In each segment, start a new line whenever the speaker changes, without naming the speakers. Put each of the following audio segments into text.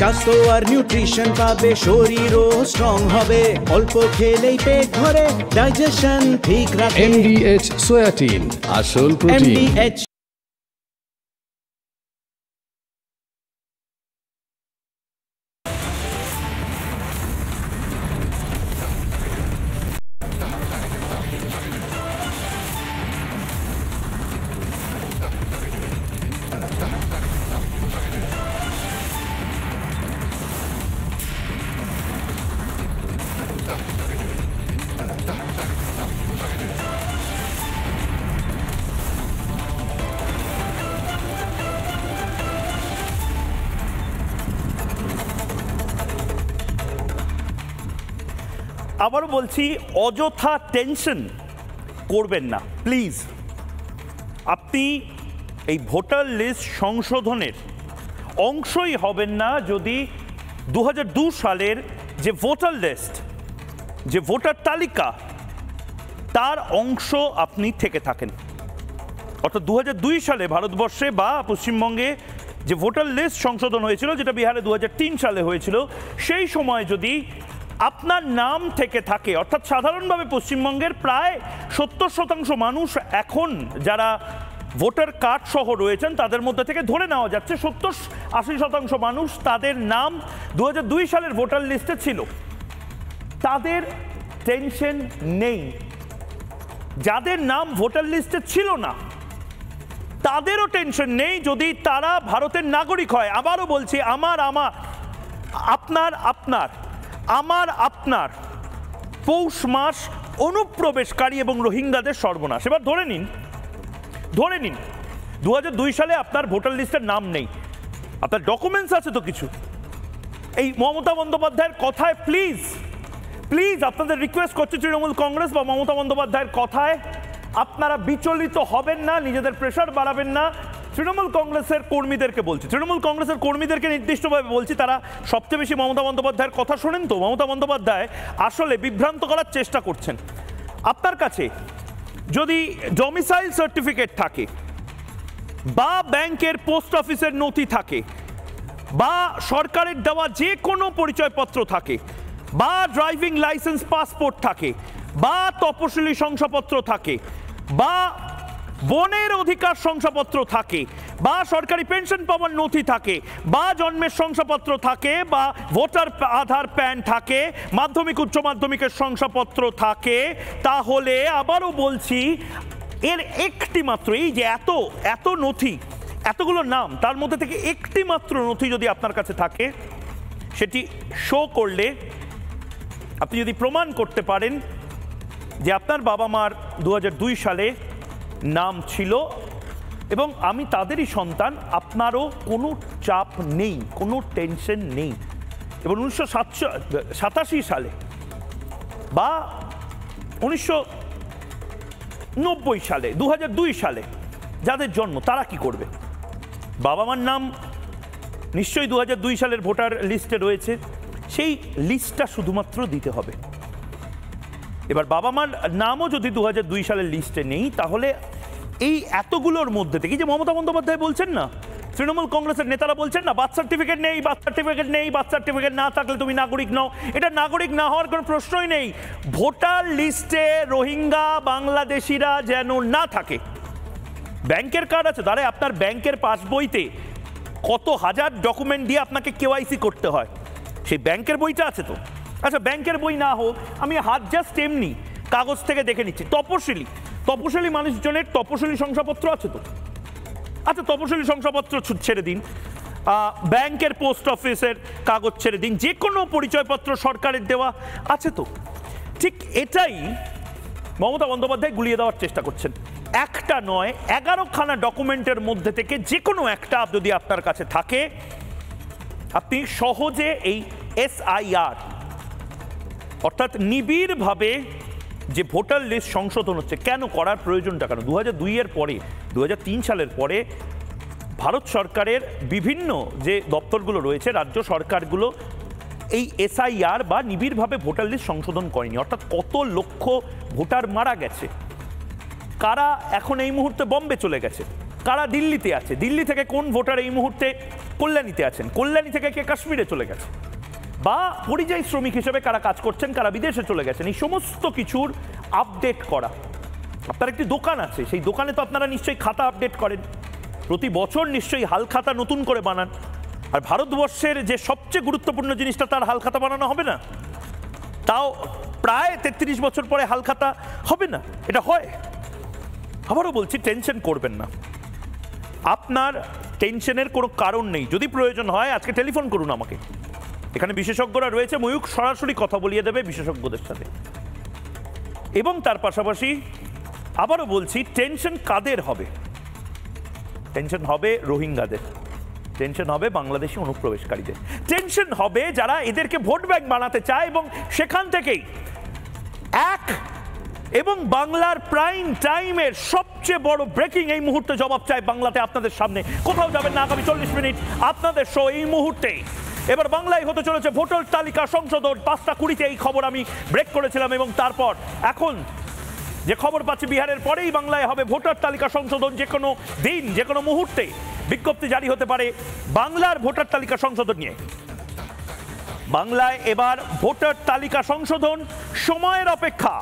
স্বাস্থ্য আর নিউট্রিশন পাবে, শরীরও স্ট্রং হবে, অল্প খেলেই পেট ভরে ডাইজেশন ঠিক রাখে।
MDH সোয়াটিন, আসল প্রোটিন।
MDH
আবারও বলছি, অযথা টেনশন করবেন না প্লিজ। আপনি এই ভোটার লিস্ট সংশোধনের অংশই হবেন না যদি 2002 সালের যে ভোটার লিস্ট, যে ভোটার তালিকা, তার অংশ আপনি থেকে থাকেন। অর্থাৎ 2002 সালে ভারতবর্ষে বা পশ্চিমবঙ্গে যে ভোটার লিস্ট সংশোধন হয়েছিল, যেটা বিহারে 2003 সালে হয়েছিল, সেই সময় যদি আপনার নাম থেকে থাকে, অর্থাৎ সাধারণভাবে পশ্চিমবঙ্গের প্রায় 70% মানুষ এখন যারা ভোটার কার্ড সহ রয়েছেন তাদের মধ্যে থেকে ধরে নেওয়া যাচ্ছে 70-80% মানুষ তাদের নাম 2002 সালের ভোটার লিস্টে ছিল। তাদের টেনশন নেই। যাদের নাম ভোটার লিস্টে ছিল না তাদেরও টেনশন নেই যদি তারা ভারতের নাগরিক হয়। আবারও বলছি, আপনার পৌষ মাস অনুপ্রবেশকারী এবং রোহিঙ্গাদের সর্বনাশ। এবার ধরে নিন 2002 সালে আপনার ভোটার লিস্টের নাম নেই, আপনার ডকুমেন্টস আছে তো কিছু। এই মমতা বন্দ্যোপাধ্যায়ের কথায় প্লিজ আপনাদের রিকোয়েস্ট করছে, তৃণমূল কংগ্রেস বা মমতা বন্দ্যোপাধ্যায়ের কথায় আপনারা বিচলিত হবেন না, নিজেদের প্রেশার বাড়াবেন না। তৃণমূল কংগ্রেসের কর্মীদেরকে বলছি, তৃণমূল কংগ্রেসের কর্মীদেরকে নির্দিষ্টভাবে বলছি, তারা সবচেয়ে বেশি মমতা বন্দ্যোপাধ্যায়ের কথা শোনেন তো। মমতা বন্দ্যোপাধ্যায় আসলে বিভ্রান্ত করার চেষ্টা করছেন। আপনার কাছে যদি ডমিসাইল সার্টিফিকেট থাকে, বা ব্যাংকের পোস্ট অফিসের নথি থাকে, বা সরকারের দেওয়া যে কোনো পরিচয়পত্র থাকে, বা ড্রাইভিং লাইসেন্স পাসপোর্ট থাকে, বা তপশিলি শংসাপত্র থাকে, বা বনের অধিকার শংসাপত্র থাকে, বা সরকারি পেনশন পাওয়ার নথি থাকে, বা জন্মের শংসাপত্র থাকে, বা ভোটার আধার প্যান থাকে, মাধ্যমিক উচ্চ মাধ্যমিকের শংসাপত্র থাকে, তাহলে আবারও বলছি, এর একটি মাত্র, এই যে এত নথি, এতগুলো নাম, তার মধ্যে থেকে একটি মাত্র নথি যদি আপনার কাছে থাকে, সেটি শো করলে, আপনি যদি প্রমাণ করতে পারেন যে আপনার বাবা মার 2002 সালে নাম ছিল এবং আমি তাদেরই সন্তান, আপনারও কোনো চাপ নেই, কোনো টেনশন নেই। এবং 1987 সালে বা 1990 সালে, 2002 সালে যাদের জন্ম, তারা কি করবে? বাবা মার নাম নিশ্চয়ই 2002 সালের ভোটার লিস্টে রয়েছে, সেই লিস্টটা শুধুমাত্র দিতে হবে। এবার বাবা মার নামও যদি 2002 সালের লিস্টে নেই, তাহলে এই এতগুলোর মধ্যে থেকে, যে মমতা বন্দ্যোপাধ্যায় বলছেন না, তৃণমূল কংগ্রেসের নেতারা বলছেন না, বার্থ সার্টিফিকেট নেই, বার্থ সার্টিফিকেট না থাকলে তুমি নাগরিক নও, এটা নাগরিক না হওয়ার কোনো প্রশ্নই নেই। ভোটার লিস্টে রোহিঙ্গা বাংলাদেশিরা যেন না থাকে। ব্যাংকের কার্ড আছে, তাহলে আপনার ব্যাংকের পাসবইতে কত হাজার ডকুমেন্ট দিয়ে আপনাকে কেওয়াইসি করতে হয়, সেই ব্যাংকের বইটা আছে তো। আচ্ছা, ব্যাংকের বই না হোক, আমি জাস্ট এমনি কাগজ থেকে দেখে নিচ্ছি, তপশিলি মানুষজনের তপশিলি শংসাপত্র আছে তো। আচ্ছা, তপশিলি শংসাপত্র ছেড়ে দিন, ব্যাংকের পোস্ট অফিসের কাগজ ছেড়ে দিন, যে কোনো পরিচয়পত্র সরকারের দেওয়া আছে তো। ঠিক এটাই মমতা বন্দ্যোপাধ্যায় গুলিয়ে দেওয়ার চেষ্টা করছেন। একটা নয়, 11খানা ডকুমেন্টের মধ্যে থেকে যে কোনো একটা যদি আপনার কাছে থাকে, আপনি সহজে এই SIR, অর্থাৎ নিবিড়ভাবে যে ভোটার লিস্ট সংশোধন হচ্ছে, কেন করার প্রয়োজনটা কেন? 2002 এর পরে, 2003 সালের পরে ভারত সরকারের বিভিন্ন যে দপ্তরগুলো রয়েছে, রাজ্য সরকারগুলো এই SIR বা নিবিড়ভাবে ভোটার লিস্ট সংশোধন করেনি। অর্থাৎ কত লক্ষ ভোটার মারা গেছে, কারা এখন এই মুহূর্তে বম্বে চলে গেছে, কারা দিল্লিতে আছে, দিল্লি থেকে কোন ভোটার এই মুহূর্তে কল্যাণীতে আছেন, কল্যাণী থেকে কে কাশ্মীরে চলে গেছে, বা পরিযায়ী শ্রমিক হিসেবে কারা কাজ করছেন, কারা বিদেশে চলে গেছেন, এই সমস্ত কিছুর আপডেট করা। আপনার একটি দোকান আছে, সেই দোকানে তো আপনারা নিশ্চয়ই খাতা আপডেট করেন, প্রতি বছর নিশ্চয়ই হাল খাতা নতুন করে বানান। আর ভারতবর্ষের যে সবচেয়ে গুরুত্বপূর্ণ জিনিসটা, তার হাল খাতা বানানো হবে না? তাও প্রায় 33 বছর পরে হাল খাতা হবে না? এটা হয়। আবারও বলছি, টেনশন করবেন না, আপনার টেনশনের কোনো কারণ নেই। যদি প্রয়োজন হয় আজকে টেলিফোন করুন আমাকে, এখানে বিশেষজ্ঞরা রয়েছে, ময়ূক সরাসরি কথা বলিয়ে দেবে বিশেষজ্ঞদের সাথে। এবং তার পাশাপাশি আবারও বলছি, টেনশন কাদের হবে? টেনশন হবে রোহিঙ্গাদের, টেনশন হবে বাংলাদেশি অনুপ্রবেশকারীদের, টেনশন হবে যারা এদেরকে ভোট ব্যাংক বানাতে চায় এবং সেখান থেকেই এক এবং বাংলার প্রাইম টাইমের সবচেয়ে বড় ব্রেকিং এই মুহূর্তে জবাব চায় বাংলাতে আপনাদের সামনে। কোথাও যাবেন না, আগামী 40 মিনিট আপনাদের শো এই মুহূর্তে। এবার বাংলায় হতে চলেছে ভোটার তালিকা সংশোধন। 5:20 এই খবর আমি ব্রেক করেছিলাম, এবং তারপর এখন যে খবর পাচ্ছি, বিহারের পরেই বাংলায় হবে ভোটার তালিকা সংশোধন। যে কোনো দিন, যে কোনো মুহূর্তে বিজ্ঞপ্তি জারি হতে পারে বাংলার ভোটার তালিকা সংশোধন নিয়ে। বাংলায় এবার ভোটার তালিকা সংশোধন সময়ের অপেক্ষা,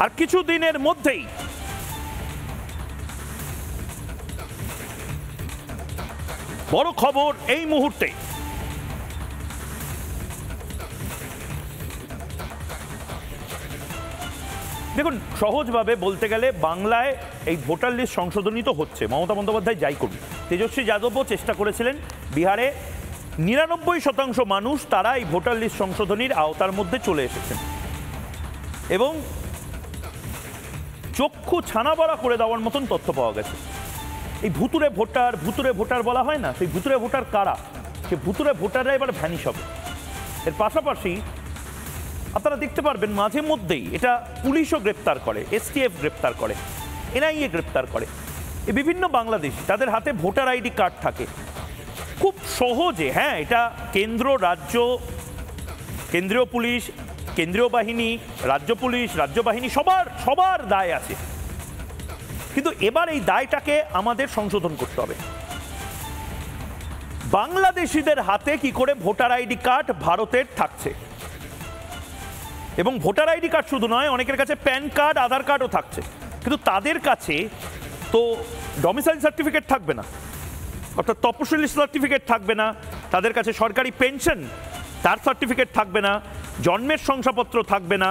আর কিছু দিনের মধ্যেই বড় খবর এই মুহূর্তে। দেখুন, সহজভাবে বলতে গেলে বাংলায় এই ভোটার লিস্ট সংশোধনী তো হচ্ছে, মমতা বন্দ্যোপাধ্যায় যাই করুন। তেজস্বী যাদবও চেষ্টা করেছিলেন, বিহারে 99% মানুষ তারা এই ভোটার লিস্ট সংশোধনীর আওতার মধ্যে চলে এসেছেন, এবং চক্ষু ছানাবড়া করে দেওয়ার মতন তথ্য পাওয়া গেছে। এই ভুতুরে ভোটার বলা হয় না, সেই ভুতুরে ভোটার কারা? সেই ভুতুরে ভোটাররা এবার ভ্যানিশ হবে। এর পাশাপাশি আপনারা দেখতে পারবেন মাঝে মধ্যেই এটা পুলিশও গ্রেপ্তার করে, STF গ্রেপ্তার করে, NIA গ্রেপ্তার করে। এই বিভিন্ন বাংলাদেশি, তাদের হাতে ভোটার আইডি কার্ড থাকে, খুব সহজে, হ্যাঁ এটা কেন্দ্র, রাজ্য, কেন্দ্রীয় পুলিশ, কেন্দ্রীয় বাহিনী, রাজ্য পুলিশ, রাজ্য বাহিনী, সবার দায় আছে। কিন্তু এবার এই দায়টাকে আমাদের সংশোধন করতে হবে। বাংলাদেশিদের হাতে কি করে ভোটার আইডি কার্ড ভারতের থাকছে, এবং ভোটার আইডি কার্ড শুধু নয়, অনেকের কাছে প্যান কার্ড, আধার কার্ডও থাকছে, কিন্তু তাদের কাছে তো ডমিসাইল সার্টিফিকেট থাকবে না, অর্থাৎ তপশিলি সার্টিফিকেট থাকবে না, তাদের কাছে সরকারি পেনশন তার সার্টিফিকেট থাকবে না, জন্মের শংসাপত্র থাকবে না,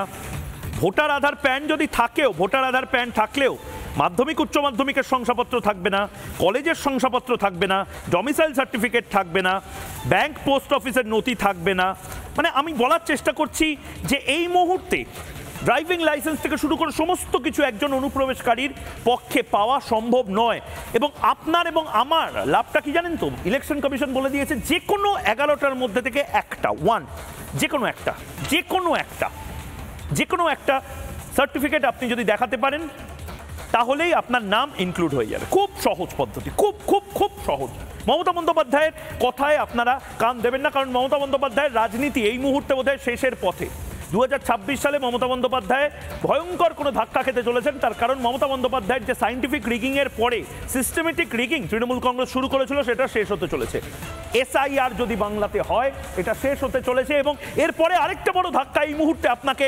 ভোটার আধার প্যান যদি থাকেও, ভোটার আধার প্যান থাকলেও মাধ্যমিক উচ্চ মাধ্যমিকের শংসাপত্র থাকবে না, কলেজের শংসাপত্র থাকবে না, ডমিসাইল সার্টিফিকেট থাকবে না, ব্যাংক পোস্ট অফিসের নথি থাকবে না। মানে আমি বলার চেষ্টা করছি যে এই মুহূর্তে ড্রাইভিং লাইসেন্স থেকে শুরু করে সমস্ত কিছু একজন অনুপ্রবেশকারীর পক্ষে পাওয়া সম্ভব নয়। এবং আপনার এবং আমার লাভটা কি জানেন তো? ইলেকশন কমিশন বলে দিয়েছে যে কোনো 11টার মধ্যে থেকে একটা, যে কোনো একটা সার্টিফিকেট আপনি যদি দেখাতে পারেন, তাহলেই আপনার নাম ইনক্লুড হয়ে যাবে। খুব সহজ পদ্ধতি, খুব সহজ। মমতা বন্দ্যোপাধ্যায়ের কথায় আপনারা কান দেবেন না, কারণ মমতা বন্দ্যোপাধ্যায়ের রাজনীতি এই মুহূর্তে বোধহয় শেষের পথে। 2026 সালে মমতা বন্দ্যোপাধ্যায় ভয়ঙ্কর কোনো ধাক্কা খেতে চলেছেন, তার কারণ মমতা বন্দ্যোপাধ্যায়ের যে সায়েন্টিফিক রিগিং এর পরে সিস্টেমেটিক রিগিং তৃণমূল কংগ্রেস শুরু করেছিল, সেটা শেষ হতে চলেছে। SIR যদি বাংলাতে হয়, এটা শেষ হতে চলেছে, এবং এরপরে আরেকটা বড় ধাক্কা এই মুহূর্তে আপনাকে,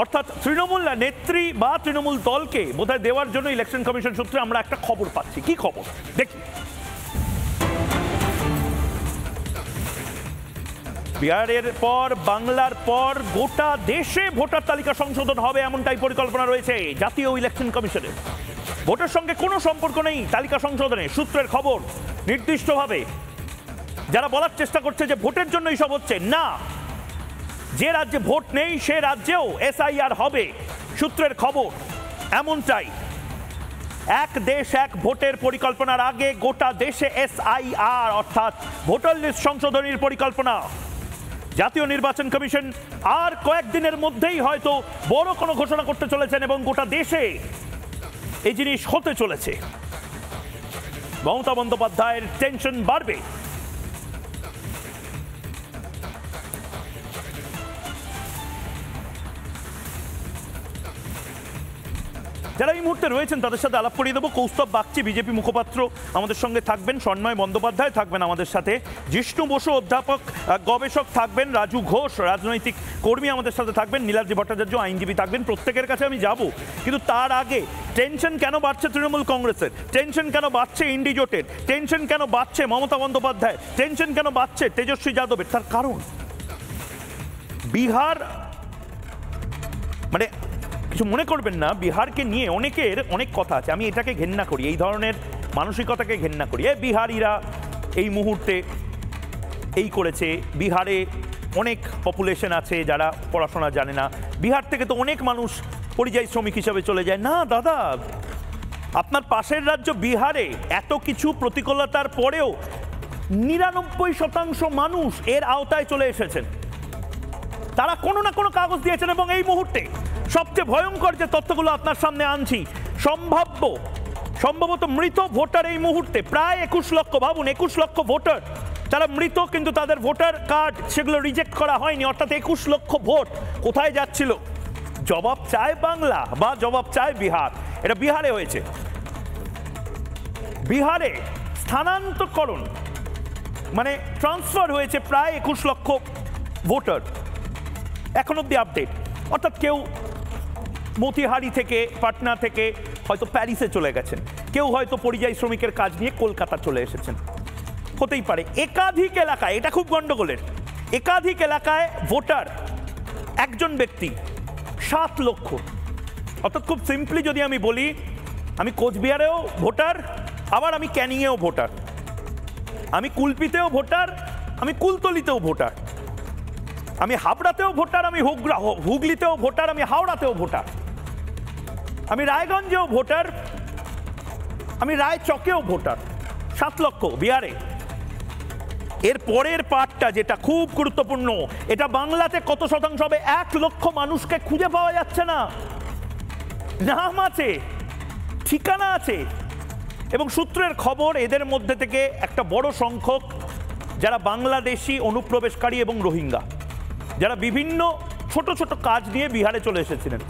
অর্থাৎ তৃণমূল নেত্রী বা তৃণমূল দলকে বোধহয় দেওয়ার জন্য ইলেকশন কমিশন সূত্রে আমরা একটা খবর পাচ্ছি। কি খবর দেখি। বিহারের পর, বাংলার পর গোটা দেশে ভোটার তালিকা সংশোধন হবে, এমনটাই পরিকল্পনা রয়েছে জাতীয় ইলেকশন কমিশনের। ভোটের সঙ্গে কোনো সম্পর্ক নেই তালিকা সংশোধনে, সূত্রের খবর নির্দিষ্টভাবে। যারা বলার চেষ্টা করছে যে ভোটের জন্য এইসব হচ্ছে, না, যে রাজ্যে ভোট নেই সে রাজ্যেও SIR হবে, সূত্রের খবর এমনটাই। এক দেশ এক ভোটের পরিকল্পনার আগে গোটা দেশে SIR অর্থাৎ ভোটার লিস্ট সংশোধনীর পরিকল্পনা। জাতীয় নির্বাচন কমিশন আর কয়েকদিনের মধ্যেই হয়তো বড় কোনো ঘোষণা করতে চলেছেন, এবং গোটা দেশে এই জিনিস হতে চলেছে। মমতা বন্দ্যোপাধ্যায়ের টেনশন বাড়বে। যারা এই মুহূর্তে রয়েছেন তাদের সাথে আলাপ করিয়ে দেবো। কৌস্তব বাগচি বিজেপি মুখপাত্র আমাদের সঙ্গে থাকবেন, সন্ময় বন্দ্যোপাধ্যায় থাকবেন আমাদের সাথে, জিষ্ণু বসু অধ্যাপক গবেষক থাকবেন, রাজু ঘোষ রাজনৈতিক কর্মী আমাদের সাথে থাকবেন, নীলাদ্রি ভট্টাচার্য আইনজীবী থাকবেন। প্রত্যেকের কাছে আমি যাব, কিন্তু তার আগে টেনশন কেন বাড়ছে তৃণমূল কংগ্রেসের, টেনশন কেন বাড়ছে ইন্ডি জোটের, টেনশন কেন বাড়ছে মমতা বন্দ্যোপাধ্যায়, টেনশন কেন বাড়ছে তেজস্বী যাদবের, তার কারণ বিহার, মানে কিছু মনে করবেন না, বিহারকে নিয়ে অনেকের অনেক কথা আছে। আমি এটাকে ঘেন্না করি, এই ধরনের মানসিকতাকে ঘেন্না করি। বিহারিরা এই মুহূর্তে এই করেছে, বিহারে অনেক পপুলেশন আছে যারা পড়াশোনা জানে না, বিহার থেকে তো অনেক মানুষ পরিযায়ী শ্রমিক হিসাবে চলে যায়। না দাদা, আপনার পাশের রাজ্য বিহারে এত কিছু প্রতিকূলতার পরেও 99% মানুষ এর আওতায় চলে এসেছেন। তারা কোনো না কোনো কাগজ দিয়েছেন এবং এই মুহূর্তে সবচেয়ে ভয়ঙ্কর যে তথ্যগুলো আপনার সামনে আনছি, সম্ভবত মৃত ভোটার এই মুহূর্তে প্রায় 21 লক্ষ। ভাবুন, 21 লক্ষ ভোটার তারা মৃত, কিন্তু তাদের ভোটার কার্ড সেগুলো রিজেক্ট করা হয়নি, অর্থাৎ 21 লক্ষ ভোট কোথায় যাচ্ছিল? জবাব চায় বাংলা বা জবাব চায় বিহার। এটা বিহারে হয়েছে। বিহারে স্থানান্তরকরণ মানে ট্রান্সফার হয়েছে প্রায় 21 লক্ষ ভোটার, এখন অব্দি আপডেট। অর্থাৎ কেউ মতিহারি থেকে, পাটনা থেকে হয়তো প্যারিসে চলে গেছেন, কেউ হয়তো পরিযায়ী শ্রমিকের কাজ নিয়ে কলকাতা চলে এসেছেন, হতেই পারে। একাধিক এলাকায়, এটা খুব গন্ডগোলের, একাধিক এলাকায় ভোটার একজন ব্যক্তি 7 লক্ষ। অর্থাৎ খুব সিম্পলি যদি আমি বলি, আমি কোচবিহারেও ভোটার, আবার আমি ক্যানিংয়েও ভোটার, আমি কুলপিতেও ভোটার, আমি কুলতলিতেও ভোটার, আমি হাবড়াতেও ভোটার, আমি হুগলিতেও ভোটার, আমি হাওড়াতেও ভোটার, আমি রায়গঞ্জেও ভোটার, আমি রায়চকেও ভোটার। 7 লক্ষ বিহারে। এর পরের পার্টটা যেটা খুব গুরুত্বপূর্ণ, এটা বাংলাতে কত শতাংশ হবে? 1 লক্ষ মানুষকে খুঁজে পাওয়া যাচ্ছে না। নাম আছে, ঠিকানা আছে, এবং সূত্রের খবর এদের মধ্যে থেকে একটা বড় সংখ্যক যারা বাংলাদেশি অনুপ্রবেশকারী এবং রোহিঙ্গা, যারা বিভিন্ন ছোট ছোট কাজ নিয়ে বিহারে চলে এসেছিলেন।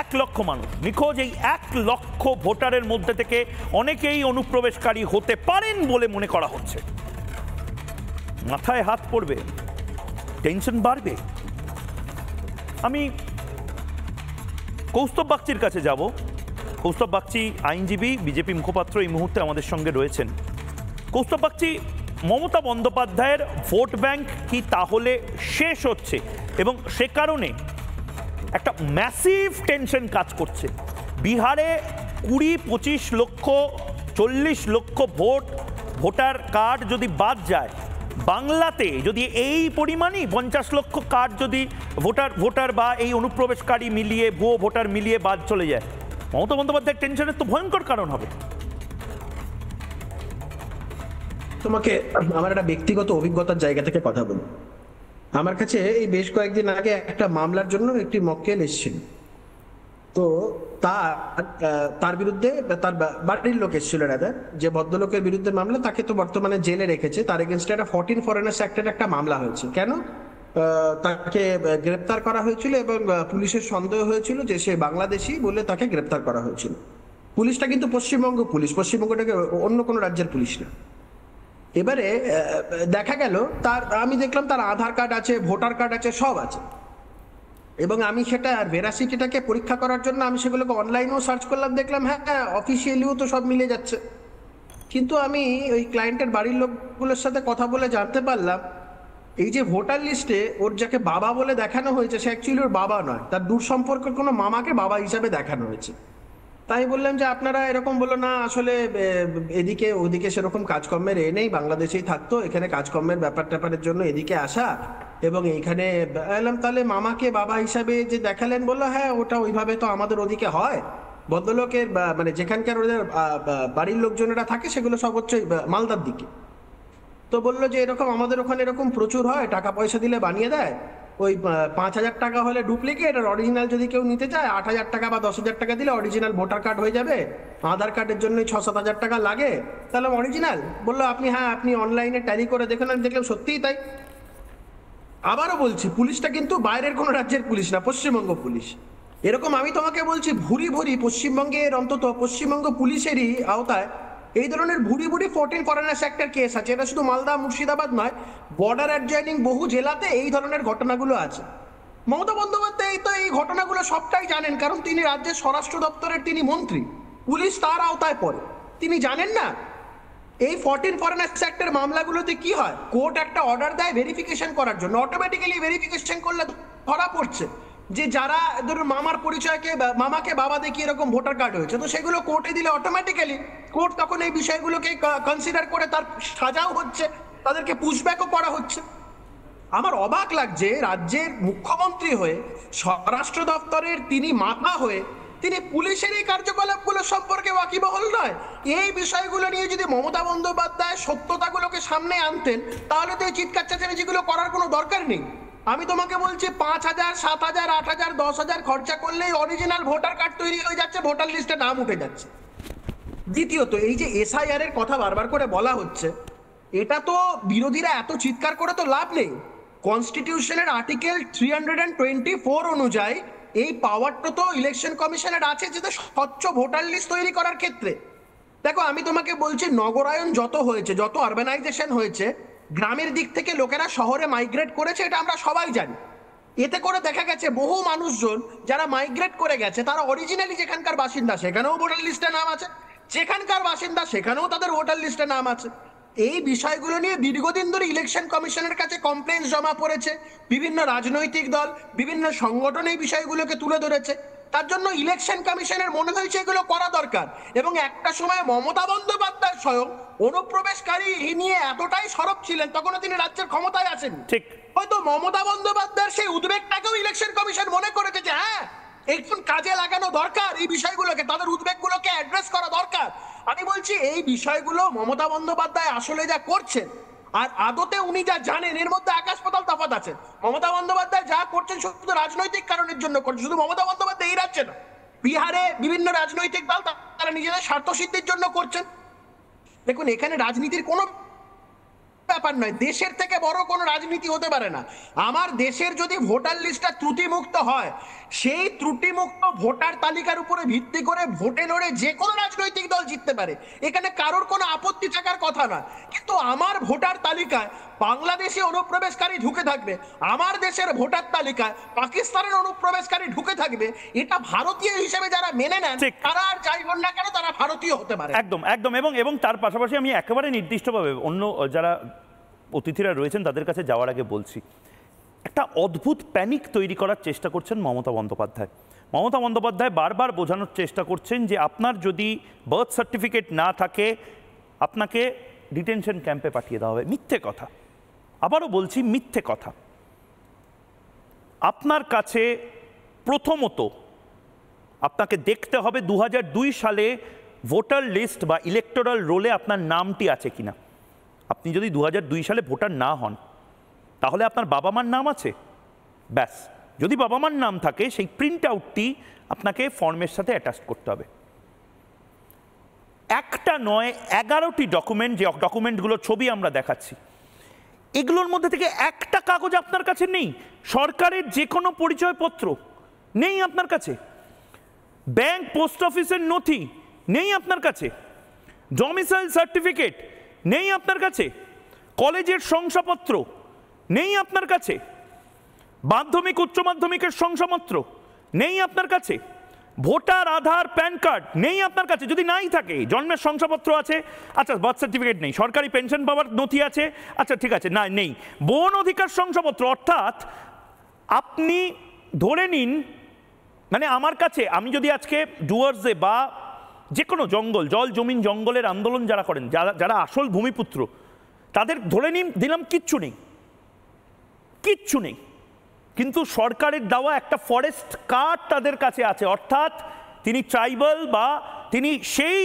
1 লক্ষ মানুষ নিখোঁজ। এই 1 লক্ষ ভোটারের মধ্যে থেকে অনেকেই অনুপ্রবেশকারী হতে পারেন বলে মনে করা হচ্ছে। মাথায় হাত পড়বে, টেনশন বাড়বে। আমি কৌস্তব বাগচির কাছে যাব। কৌস্তব বাগচি আইনজীবী, বিজেপি মুখপাত্র, এই মুহূর্তে আমাদের সঙ্গে রয়েছেন। কৌস্তব বাগচি, মমতা বন্দ্যোপাধ্যায়ের ভোট ব্যাংক কি তাহলে শেষ হচ্ছে এবং সে কারণে একটা ম্যাসিভ টেনশন কাজ করছে? বিহারে 20-25 লক্ষ 40 লক্ষ ভোটার কার্ড যদি বাদ যায়, বাংলাতে যদি এই পরিমাণই 50 লক্ষ কার্ড যদি ভোটার বা এই অনুপ্রবেশকারী মিলিয়ে, ভুয়ো ভোটার মিলিয়ে বাদ চলে যায়, মমতা বন্দ্যোপাধ্যায়ের টেনশনের তো ভয়ঙ্কর কারণ হবে।
তোমাকে আমার একটা ব্যক্তিগত অভিজ্ঞতার জায়গা থেকে কথা বলি। আমার কাছে এই বেশ কয়েকদিন আগে একটা মামলার জন্য একটি মক্কেল এসেছিল। তো তার বিরুদ্ধে, তার বাড়ির লোক এসেছিল, যে ভদ্রলোকের বিরুদ্ধে মামলা, তাকে তো বর্তমানে জেলে রেখেছে। তার এগেনস্টে একটা 14 ফরেনার্স অ্যাক্টের একটা মামলা হয়েছে। কেন? তাকে গ্রেপ্তার করা হয়েছিল এবং পুলিশের সন্দেহ হয়েছিল যে সে বাংলাদেশি বলে তাকে গ্রেপ্তার করা হয়েছিল। পুলিশটা কিন্তু পশ্চিমবঙ্গ পুলিশ, পশ্চিমবঙ্গটাকে অন্য কোনো রাজ্যের পুলিশ না। এবারে দেখা গেল আমি দেখলাম তার আধার কার্ড আছে, ভোটার কার্ড আছে, সব আছে। এবং আমি সেটা ভেরাসিটিটাকে পরীক্ষা করার জন্য আমি সেগুলোকে অনলাইনেও সার্চ করলাম, দেখলাম হ্যাঁ অফিসিয়ালিও তো সব মিলে যাচ্ছে। কিন্তু আমি ওই ক্লায়েন্টের বাড়ির লোকগুলোর সাথে কথা বলে জানতে পারলাম, এই যে ভোটার লিস্টে ওর যাকে বাবা বলে দেখানো হয়েছে, সে অ্যাকচুয়ালি ওর বাবা নয়, তার দূর সম্পর্কের কোনো মামাকে বাবা হিসাবে দেখানো হয়েছে। তাই বললাম যে আপনারা এরকম বলো না, আসলে এদিকে ওদিকে সেরকম কাজকর্মের নেই, বাংলাদেশেই থাকতো, এখানে কাজকর্মের ব্যাপারের জন্য এদিকে আসা, এবং এইখানে এলাম। তাহলে মামাকে বাবা হিসাবে যে দেখালেন, বললো হ্যাঁ ওটা ওইভাবে তো আমাদের ওদিকে হয়। ভদ্রলোকের মানে যেখানকার ওদের বাড়ির লোকজনেরা থাকে সেগুলো সব হচ্ছে মালদার দিকে। তো বললো যে এরকম আমাদের ওখানে এরকম প্রচুর হয়, টাকা পয়সা দিলে বানিয়ে দেয়। ওই 5,000 টাকা হলে ডুপ্লিকেট, আর অরিজিনাল যদি কেউ নিতে চায় 8,000 টাকা বা 10,000 টাকা দিলে অরিজিনাল ভোটার কার্ড হয়ে যাবে। আধার কার্ডের জন্য 6-7 হাজার টাকা লাগে, তাহলে অরিজিনাল। বললো আপনি অনলাইনে ট্যালি করে দেখুন। আমি দেখলাম সত্যিই তাই। আবারও বলছি, পুলিশটা কিন্তু বাইরের কোনো রাজ্যের পুলিশ না, পশ্চিমবঙ্গ পুলিশ। এরকম আমি তোমাকে বলছি ভুরি ভুরি পশ্চিমবঙ্গের, অন্তত পশ্চিমবঙ্গ পুলিশেরই আওতায় এই ধরনের ভুরি ভুরি 14 ফরেনার্স অ্যাক্টের কেস আছে। এটা শুধু মালদা মুর্শিদাবাদ নয়, বর্ডার অ্যাডজয়নিং বহু জেলাতে এই ধরনের ঘটনাগুলো আছে। মমতা বন্দ্যোপাধ্যায় তো এই ঘটনাগুলো সবটাই জানেন, কারণ তিনি রাজ্যের স্বরাষ্ট্র দপ্তরের তিনি মন্ত্রী, পুলিশ তার আওতায় পড়ে। তিনি জানেন না এই 14 ফরেনার্স অ্যাক্টের মামলাগুলোতে কি হয়? কোর্ট একটা অর্ডার দেয় ভেরিফিকেশন করার জন্য, অটোমেটিক্যালি ভেরিফিকেশন করলে ধরা পড়ছে যে যারা ধরুন মামার পরিচয়কে, মামাকে বাবা দেখিয়ে এরকম ভোটার কার্ড হয়েছে, তো সেগুলো কোর্টে দিলে অটোমেটিক্যালি কোর্ট তখন এই বিষয়গুলোকে কনসিডার করে তার সাজাও হচ্ছে, তাদেরকে পুশব্যাকও করা হচ্ছে। আমার অবাক লাগছে রাজ্যের মুখ্যমন্ত্রী হয়ে, স্বরাষ্ট্র দপ্তরের তিনি মাথা হয়ে তিনি পুলিশের এই কার্যকলাপগুলো সম্পর্কে ওয়াকিবহাল নয়। এই বিষয়গুলো নিয়ে যদি মমতা বন্দ্যোপাধ্যায় সত্যতাগুলোকে সামনে আনতেন, তাহলে তো এই চিৎকার চেঁচামেচিগুলো করার কোনো দরকার নেই। আমি তোমাকে বলছি 5,000, 7,000, 8,000, 10,000 খরচা করলেই অরিজিনাল ভোটার কার্ড তৈরি হয়ে যাচ্ছে, ভোটার লিস্টে নাম উঠে যাচ্ছে। দ্বিতীয়ত, এই যে এসআইআর এর কথা বারবার করে বলা হচ্ছে, এটা তো বিরোধীরা এত চিৎকার করে তো লাভ নেই। কনস্টিটিউশনের আর্টিকেল 324 অনুযায়ী এই পাওয়ারটা তো ইলেকশন কমিশনের আছে, যেটা স্বচ্ছ ভোটার লিস্ট তৈরি করার ক্ষেত্রে। দেখো আমি তোমাকে বলছি, নগরায়ন যত হয়েছে, যত আরবানাইজেশন হয়েছে, গ্রামের দিক থেকে লোকেরা শহরে মাইগ্রেট করেছে, এটা আমরা সবাই জানি। এতে করে দেখা গেছে বহু মানুষজন যারা মাইগ্রেট করে গেছে, তারা অরিজিনালি যেখানকার বাসিন্দা সেখানেও ভোটার লিস্টে নাম আছে, যেখানকার বাসিন্দা সেখানেও তাদের ভোটার লিস্টে নাম আছে। এই বিষয়গুলো নিয়ে দীর্ঘদিন ধরে ইলেকশন কমিশনের কাছে কমপ্লেইন্স জমা পড়েছে, বিভিন্ন রাজনৈতিক দল, বিভিন্ন সংগঠন এই বিষয়গুলোকে তুলে ধরেছে। তার জন্য ইলেকশন কমিশনের মনে হয়েছে এগুলো করা দরকার। এবং একটা সময় মমতা বন্দ্যোপাধ্যায় স্বয়ং অনুপ্রবেশকারী নিয়ে এতটাই সরব ছিলেন, তখনও তিনি রাজ্যের ক্ষমতায় আসেন।
ঠিক,
হয়তো মমতা বন্দ্যোপাধ্যায়ের সেই উদ্বেগটাকেও ইলেকশন কমিশন মনে করেছে যে হ্যাঁ, একটু কাজে লাগানো দরকার, এই বিষয়গুলোকে, তাদের উদ্বেগগুলোকে অ্যাড্রেস করা দরকার। আমি বলছি এই বিষয়গুলো মমতা বন্দ্যোপাধ্যায় আসলে যা করছেন আর আদতে উনি যা জানেন, এর মধ্যে আকাশ পাতাল তফাৎ আছে। মমতা বন্দ্যোপাধ্যায় যা করছেন শুধু রাজনৈতিক কারণের জন্য করছেন, শুধু মমতা বন্দ্যোপাধ্যায় এই রাজ্যে না, বিহারে বিভিন্ন রাজনৈতিক দল তারা নিজেদের স্বার্থ সিদ্ধির জন্য করছেন। দেখুন, এখানে রাজনীতির কোনো ব্যাপার নয়, দেশের থেকে বড় কোনো রাজনীতি হতে পারে না। আমার দেশের যদি ভোটার লিস্টটা ত্রুটিমুক্ত হয়, সেই ত্রুটিমুক্ত ভোটার তালিকার উপরে ভিত্তি করে ভোটে লড়ে যে কোনো রাজনৈতিক দল জিততে পারে, এখানে কারোর কোনো আপত্তি থাকার কথা না। কিন্তু আমার ভোটার তালিকায় বাংলাদেশি অনুপ্রবেশকারী ঢুকে থাকবে, আমার দেশের ভোটার তালিকায় পাকিস্তানের অনুপ্রবেশকারী ঢুকে থাকবে, এটা ভারতীয় হিসেবে যারা মেনে নেন, তারা আর যাই বল না কেন তারা ভারতীয় হতে পারে।
একদম একদম। এবং তার পাশাপাশি আমি একেবারে নির্দিষ্টভাবে অন্য যারা অতিথিরা রয়েছেন তাদের কাছে যাওয়ার আগে বলছি, একটা অদ্ভুত প্যানিক তৈরি করার চেষ্টা করছেন মমতা বন্দ্যোপাধ্যায়। মমতা বন্দ্যোপাধ্যায় বারবার বোঝানোর চেষ্টা করছেন যে আপনার যদি বার্থ সার্টিফিকেট না থাকে, আপনাকে ডিটেনশন ক্যাম্পে পাঠিয়ে দেওয়া হবে। মিথ্যে কথা, আবারও বলছি মিথ্যে কথা। আপনার কাছে প্রথমত আপনাকে দেখতে হবে 2002 সালে ভোটার লিস্ট বা ইলেকটোরাল রোলে আপনার নামটি আছে কিনা। আপনি যদি 2002 সালে ভোটার না হন, তাহলে আপনার বাবা মার নাম আছে, ব্যাস। যদি বাবা মার নাম থাকে, সেই প্রিন্ট আউটটি আপনাকে ফর্মের সাথে অ্যাটাচ করতে হবে। একটা নয়, 11টি ডকুমেন্ট, যে ডকুমেন্টগুলো ছবি আমরা দেখাচ্ছি, এগুলোর মধ্যে থেকে একটা কাগজ আপনার কাছে নেই। সরকারের যে কোনো পরিচয়পত্র নেই আপনার কাছে, ব্যাংক পোস্ট অফিসের নথি নেই আপনার কাছে, ডমিসাইল সার্টিফিকেট নেই আপনার কাছে, কলেজের শংসাপত্র নেই আপনার কাছে, মাধ্যমিক উচ্চ মাধ্যমিকের শংসাপত্র নেই আপনার কাছে, ভোটার আধার প্যান কার্ড নেই আপনার কাছে। যদি নাই থাকে, জন্মের শংসাপত্র আছে, আচ্ছা বার্থ সার্টিফিকেট নেই, সরকারি পেনশন পাওয়ার নথি আছে, আচ্ছা ঠিক আছে, না নেই, বন অধিকার শংসাপত্র। অর্থাৎ আপনি ধরে নিন, মানে আমার কাছে, আমি যদি আজকে ডুয়ার্সে বা যে কোনো জঙ্গল, জল জমিন জঙ্গলের আন্দোলন যারা করেন, যারা আসল ভূমিপুত্র, তাদের ধরে দিলাম কিচ্ছু নেই, কিচ্ছু নেই, কিন্তু সরকারের দেওয়া একটা ফরেস্ট কার্ড তাদের কাছে আছে। অর্থাৎ তিনি ট্রাইবাল বা তিনি সেই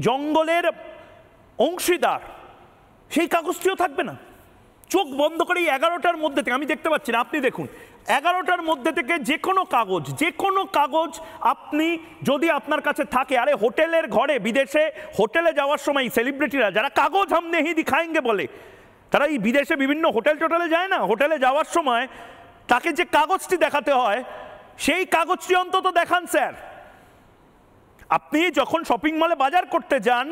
জঙ্গলের অংশীদার, সেই কাগজটিও থাকবে না। চোখ বন্ধ করে এই 11টার মধ্যে থেকে, আমি দেখতে পাচ্ছি না, আপনি দেখুন, 11টার মধ্যে থেকে যে কোনো কাগজ আপনি যদি আপনার কাছে থাকে, আরে হোটেলের ঘরে, বিদেশে হোটেলে যাওয়ার সময় সেলিব্রিটিরা যারা কাগজ হাম নেহি দিখায়েঙ্গে বলে, তারা এই বিদেশে বিভিন্ন হোটেলে যায় না, হোটেলে যাওয়ার সময় তাকে যে কাগজটি দেখাতে হয়, সেই কাগজটি অন্তত দেখান স্যার। আপনি যখন শপিং মলে বাজার করতে যান,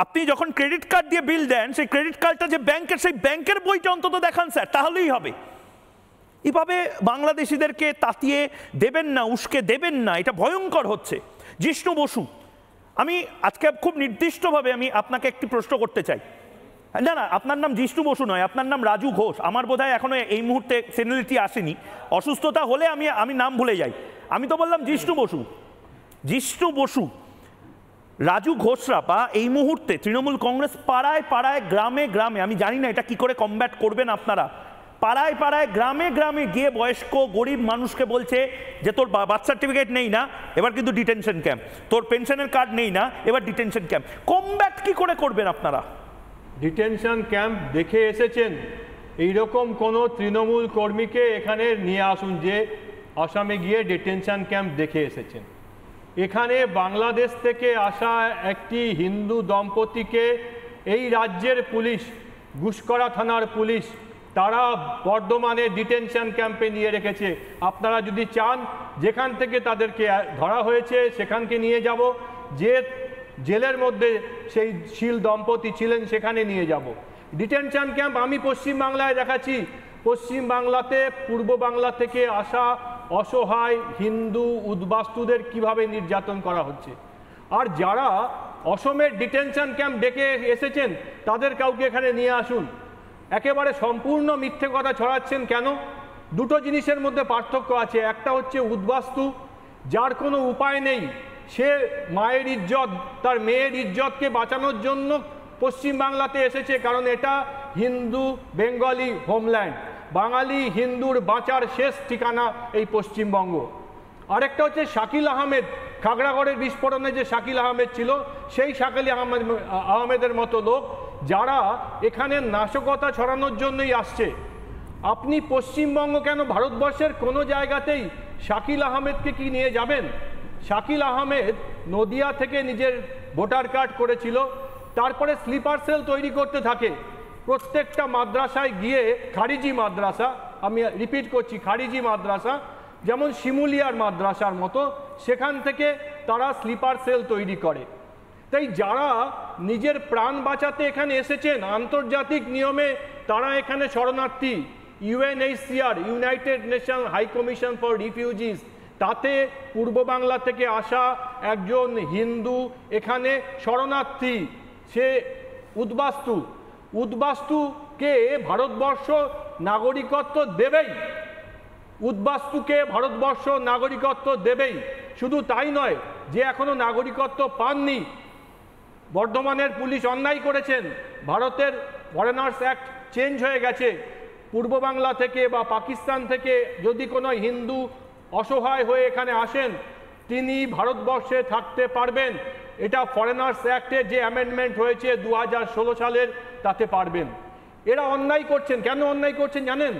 আপনি যখন ক্রেডিট কার্ড দিয়ে বিল দেন, সেই ক্রেডিট কার্ডটা যে ব্যাংকের, সেই ব্যাংকের বইটা অন্তত দেখান স্যার, তাহলেই হবে। এভাবে বাংলাদেশিদেরকে তাতিয়ে দেবেন না, উস্কে দেবেন না, এটা ভয়ঙ্কর হচ্ছে। জিষ্ণু বসু, আমি আজকে খুব নির্দিষ্টভাবে আমি আপনাকে একটি প্রশ্ন করতে চাই। না না, আপনার নাম জিষ্ণু বসু নয়, আপনার নাম রাজু ঘোষ। আমার বোধহয় এখনো এই মুহূর্তে সেনিয়রিটি আসেনি, অসুস্থতা হলে আমি নাম ভুলে যাই। আমি তো বললাম জিষ্ণু বসু। জিষ্ণু বসু, রাজু ঘোষরা বা এই মুহূর্তে তৃণমূল কংগ্রেস পাড়ায় পাড়ায়, গ্রামে গ্রামে, আমি জানি না এটা কি করে কমব্যাট করবেন আপনারা, পাড়ায় পাড়ায়, গ্রামে গ্রামে গিয়ে বয়স্ক গরিব মানুষকে বলছে যে তোর বার্থ সার্টিফিকেট নেই না, এবার কিন্তু ডিটেনশন ক্যাম্প, তোর পেনশনের কার্ড নেই না, এবার ডিটেনশন ক্যাম্প। কমব্যাট কি করে করবেন আপনারা?
ডিটেনশন ক্যাম্প দেখে এসেছেন? এইরকম কোনো তৃণমূল কর্মীকে এখানে নিয়ে আসুন যে আসামে গিয়ে ডিটেনশন ক্যাম্প দেখে এসেছেন। এখানে বাংলাদেশ থেকে আসা একটি হিন্দু দম্পতিকে এই রাজ্যের পুলিশ, গুসকরা থানার পুলিশ, তারা বর্ধমানে ডিটেনশন ক্যাম্পে নিয়ে রেখেছে। আপনারা যদি চান যেখান থেকে তাদেরকে ধরা হয়েছে সেখানকে নিয়ে যাব, যে জেলের মধ্যে সেই শীল দম্পতি ছিলেন সেখানে নিয়ে যাব। ডিটেনশন ক্যাম্প আমি পশ্চিমবাংলায় দেখাচ্ছি। পশ্চিমবাংলাতে পূর্ব বাংলা থেকে আসা অসহায় হিন্দু উদ্বাস্তুদের কিভাবে নির্যাতন করা হচ্ছে। আর যারা অসমের ডিটেনশন ক্যাম্প ডেকে এসেছেন তাদের কাউকে এখানে নিয়ে আসুন। একেবারে সম্পূর্ণ মিথ্যে কথা ছড়াচ্ছেন কেন? দুটো জিনিসের মধ্যে পার্থক্য আছে। একটা হচ্ছে উদ্বাস্তু, যার কোনো উপায় নেই, সে মায়ের ইজ্জত, তার মেয়ের ইজ্জতকে বাঁচানোর জন্য পশ্চিমবাংলাতে এসেছে, কারণ এটা হিন্দু বেঙ্গলি হোমল্যান্ড। বাঙালি হিন্দুর বাঁচার শেষ ঠিকানা এই পশ্চিমবঙ্গ। আরেকটা হচ্ছে শাকিল আহমেদ, খাগড়াগড়ের বিস্ফোরণে যে শাকিল আহমেদ ছিল, সেই শাকিল আহমেদের মতো লোক যারা এখানে নাশকতা ছড়ানোর জন্যই আসছে। আপনি পশ্চিমবঙ্গ কেন, ভারতবর্ষের কোনো জায়গাতেই শাকিল আহমেদকে কি নিয়ে যাবেন? শাকিল আহমেদ নদিয়া থেকে নিজের ভোটার কার্ড করেছিল, তারপরে স্লিপার সেল তৈরি করতে থাকে। প্রত্যেকটা মাদ্রাসায় গিয়ে, খারিজি মাদ্রাসা, আমি রিপিট করছি, খারিজি মাদ্রাসা যেমন শিমুলিয়ার মাদ্রাসার মতো, সেখান থেকে তারা স্লিপার সেল তৈরি করে। তাই যারা নিজের প্রাণ বাঁচাতে এখানে এসেছেন, আন্তর্জাতিক নিয়মে তারা এখানে শরণার্থী। UNHCR, United Nation High Commission for Refugees, তাতে পূর্ব বাংলা থেকে আসা একজন হিন্দু এখানে শরণার্থী, সে উদ্বাস্তু। উদ্বাস্তুকে ভারতবর্ষ নাগরিকত্ব দেবেই, উদ্বাস্তুকে ভারতবর্ষ নাগরিকত্ব দেবেই। শুধু তাই নয়, যে এখনো নাগরিকত্ব পাননি, বর্ধমানের পুলিশ অন্যায় করেছেন। ভারতের ফরেনার্স অ্যাক্ট চেঞ্জ হয়ে গেছে। পূর্ব বাংলা থেকে বা পাকিস্তান থেকে যদি কোনো হিন্দু অসহায় হয়ে এখানে আসেন, তিনি ভারতবর্ষে থাকতে পারবেন। এটা ফরেনার্স অ্যাক্টের যে অ্যামেন্ডমেন্ট হয়েছে 2016 সালের, তাতে পারবেন। এরা অন্যায় করছেন। কেন অন্যায় করছেন জানেন?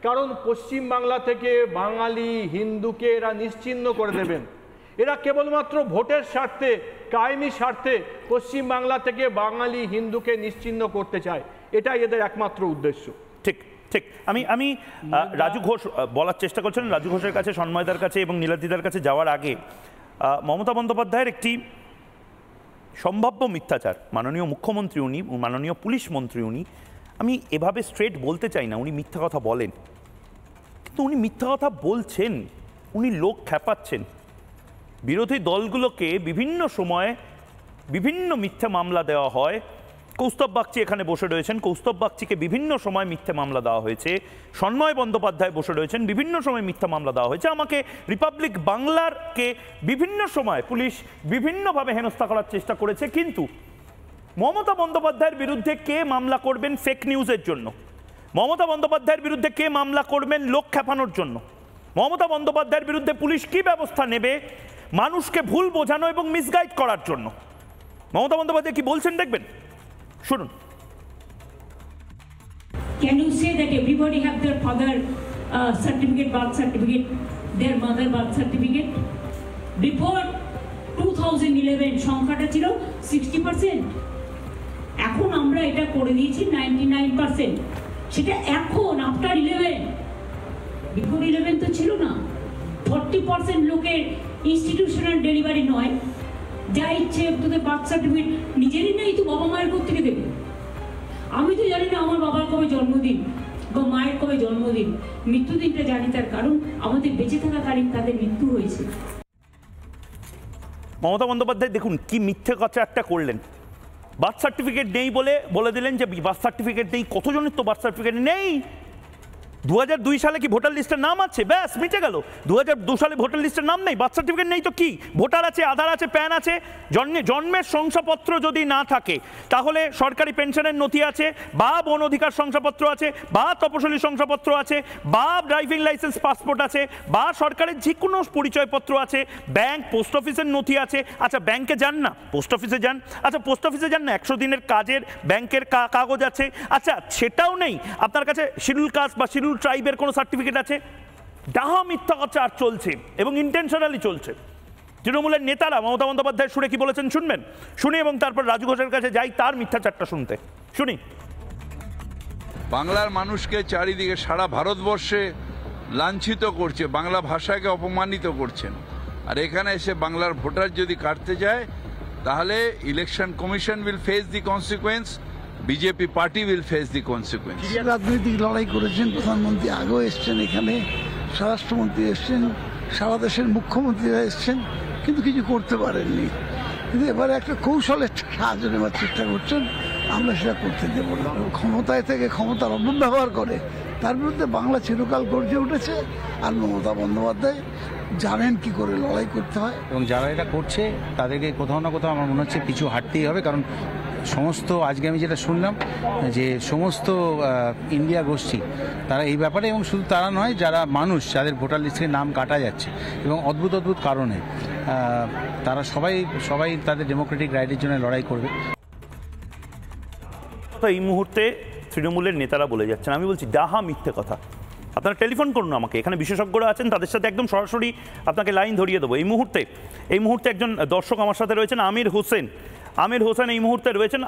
কারণ পশ্চিমবাংলা থেকে বাঙালি হিন্দুকে এরা নিশ্চিহ্ন করে দেবেন। এরা কেবলমাত্র ভোটের স্বার্থে, কায়েমি স্বার্থে পশ্চিমবাংলা থেকে বাঙালি হিন্দুকে নিশ্চিহ্ন করতে চায়। এটাই এদের একমাত্র উদ্দেশ্য।
ঠিক ঠিক। আমি রাজু ঘোষ বলার চেষ্টা করছিলেন, রাজু ঘোষের কাছে, সন্ময়দার কাছে এবং নীলাদিদার কাছে যাওয়ার আগে মমতা বন্দ্যোপাধ্যায়ের একটি সম্ভাব্য মিথ্যাচার, মাননীয় মুখ্যমন্ত্রী উনি, মাননীয় পুলিশ মন্ত্রী উনি, আমি এভাবে স্ট্রেট বলতে চাই না উনি মিথ্যা কথা বলেন, কিন্তু উনি মিথ্যা কথা বলছেন, উনি লোক খেপাচ্ছেন। বিরোধী দলগুলোকে বিভিন্ন সময়ে বিভিন্ন মিথ্যা মামলা দেওয়া হয়। কৌস্তব বাগচি এখানে বসে রয়েছেন, কৌস্তব বাগচিকে বিভিন্ন সময় মিথ্যা মামলা দেওয়া হয়েছে। সন্ময় বন্দ্যোপাধ্যায় বসে রয়েছেন, বিভিন্ন সময় মিথ্যা মামলা দেওয়া হয়েছে। আমাকে রিপাবলিক বাংলারকে বিভিন্ন সময় পুলিশ বিভিন্নভাবে হেনস্থা করার চেষ্টা করেছে। কিন্তু মমতা বন্দ্যোপাধ্যায়ের বিরুদ্ধে কে মামলা করবেন ফেক নিউজের জন্য? মমতা বন্দ্যোপাধ্যায়ের বিরুদ্ধে কে মামলা করবেন লোক খেপানোর জন্য? মমতা বন্দ্যোপাধ্যায়ের বিরুদ্ধে পুলিশ কি ব্যবস্থা নেবে মানুষকে ভুল বোঝানো এবং মিসগাইড করার জন্য? মমতা বন্দ্যোপাধ্যায় কি বলছেন দেখবেন, শুনুন।
Can you say that everybody have their father certificate, birth certificate, their mother birth certificate? Before 2011 সংখ্যাটা ছিল 60%, এখন আমরা এটা করে দিয়েছি 99%। সেটা এখন আফটার 11, বিফোর 11 তো ছিল না। 40% লোকের ইনস্টিটিউশনাল ডেলিভারি নয়, যা ইচ্ছে তোদের বার্থ সার্টিফিকেট নিজেরই নেই, তো বাবা মায়ের কোত্থেকে দেবে? আমি তো জানি না আমার বাবার কবে জন্মদিন বা মায়ের কবে জন্মদিন, মৃত্যুদিনটা জানি, তার কারণ আমাদের বেঁচে থাকাকালীন তাদের মৃত্যু হয়েছে।
মমতা বন্দ্যোপাধ্যায় দেখুন কি মিথ্যে কথা একটা করলেন। বার্থ সার্টিফিকেট নেই বলে দিলেন যে বার্থ সার্টিফিকেট নেই। কতজনের তো বার্থ সার্টিফিকেট নেই। 2002 সালে কি ভোটার লিস্টের নাম আছে? ব্যাস মিটে গেল। 2002 সালে ভোটার লিস্টের নাম নেই, বার্থ সার্টিফিকেট নেই তো কি? ভোটার আছে, আধার আছে, প্যান আছে। জন্মের শংসাপত্র যদি না থাকে তাহলে সরকারি পেনশনের নথি আছে, বা বন অধিকার শংসাপত্র আছে, বা তপশিলি শংসাপত্র আছে, বা ড্রাইভিং লাইসেন্স পাসপোর্ট আছে, বা সরকারের যে কোনো পরিচয়পত্র আছে, ব্যাংক পোস্ট অফিসের নথি আছে। আচ্ছা ব্যাংকে যান না, পোস্ট অফিসে যান। আচ্ছা পোস্ট অফিসে যান না, 100 দিনের কাজের ব্যাংকের কাগজ আছে। আচ্ছা সেটাও নেই আপনার কাছে, শিডিউল কাস্ট বা শিডিউল ট্রাইবের কোনো সার্টিফিকেট আছে? ডাহা মিথ্যা প্রচার চলছে এবং ইন্টেনশনালি চলছে। তৃণমূলের নেতারা মমতা বন্দ্যোপাধ্যায় সুরে কি বলেছেন শুনবেন? শুনি এবং তারপর রাজু ঘোষের কাছে যাই তার মিথ্যাচারটা শুনতে। শুনি।
বাংলার মানুষকে চারিদিকে সারা ভারতবর্ষে লাঞ্ছিত করছে, বাংলা ভাষাকে অপমানিত করছেন, আর এখানে এসে বাংলার ভোটার যদি কাটতে যায় তাহলে election commission will face the consequence, BJP party will face the consequence.
রাজনৈতিক লড়াই করেছেন, প্রধানমন্ত্রী আগেও এসছেন, এখানে স্বরাষ্ট্রমন্ত্রী এসছেন, সারা দেশের মুখ্যমন্ত্রীরা এসছেন, কিন্তু কিছু করতে পারেননি। কিন্তু এবারে একটা কৌশলের সাহায্য নেওয়ার চেষ্টা করছেন, আমরা সেটা করতে দেব না। ক্ষমতায় থেকে ক্ষমতার অপব্যবহার করে তার বিরুদ্ধে বাংলা চিরকাল গর্জে উঠেছে। আর মমতা বন্দ্যোপাধ্যায় জানেন কি করে লড়াই করতে হয়,
এবং যারা এটা করছে তাদেরকে কোথাও না কোথাও আমার মনে হচ্ছে পিছু হাঁটতেই হবে। কারণ সমস্ত আজকে আমি যেটা শুনলাম যে সমস্ত ইন্ডিয়া গোষ্ঠী তারা এই ব্যাপারে, এবং শুধু তারা নয়, যারা মানুষ যাদের ভোটার লিস্ট থেকে নাম কাটা যাচ্ছে এবং অদ্ভুত অদ্ভুত কারণে, তারা সবাই তাদের ডেমোক্রেটিক রাইটের জন্য লড়াই করবে।
এই মুহূর্তে তৃণমূলের নেতারা বলে যাচ্ছেন, আমি বলছি ডাহা মিথ্যে কথা। আপনারা টেলিফোন করুন আমাকে, এখানে বিশেষজ্ঞরা আছেন, তাদের সাথে একদম সরাসরি আপনাকে লাইন ধরিয়ে দেবো। এই মুহূর্তে একজন দর্শক আমার সাথে রয়েছেন, আমির হোসেন এই মুহূর্তে রয়েছেন।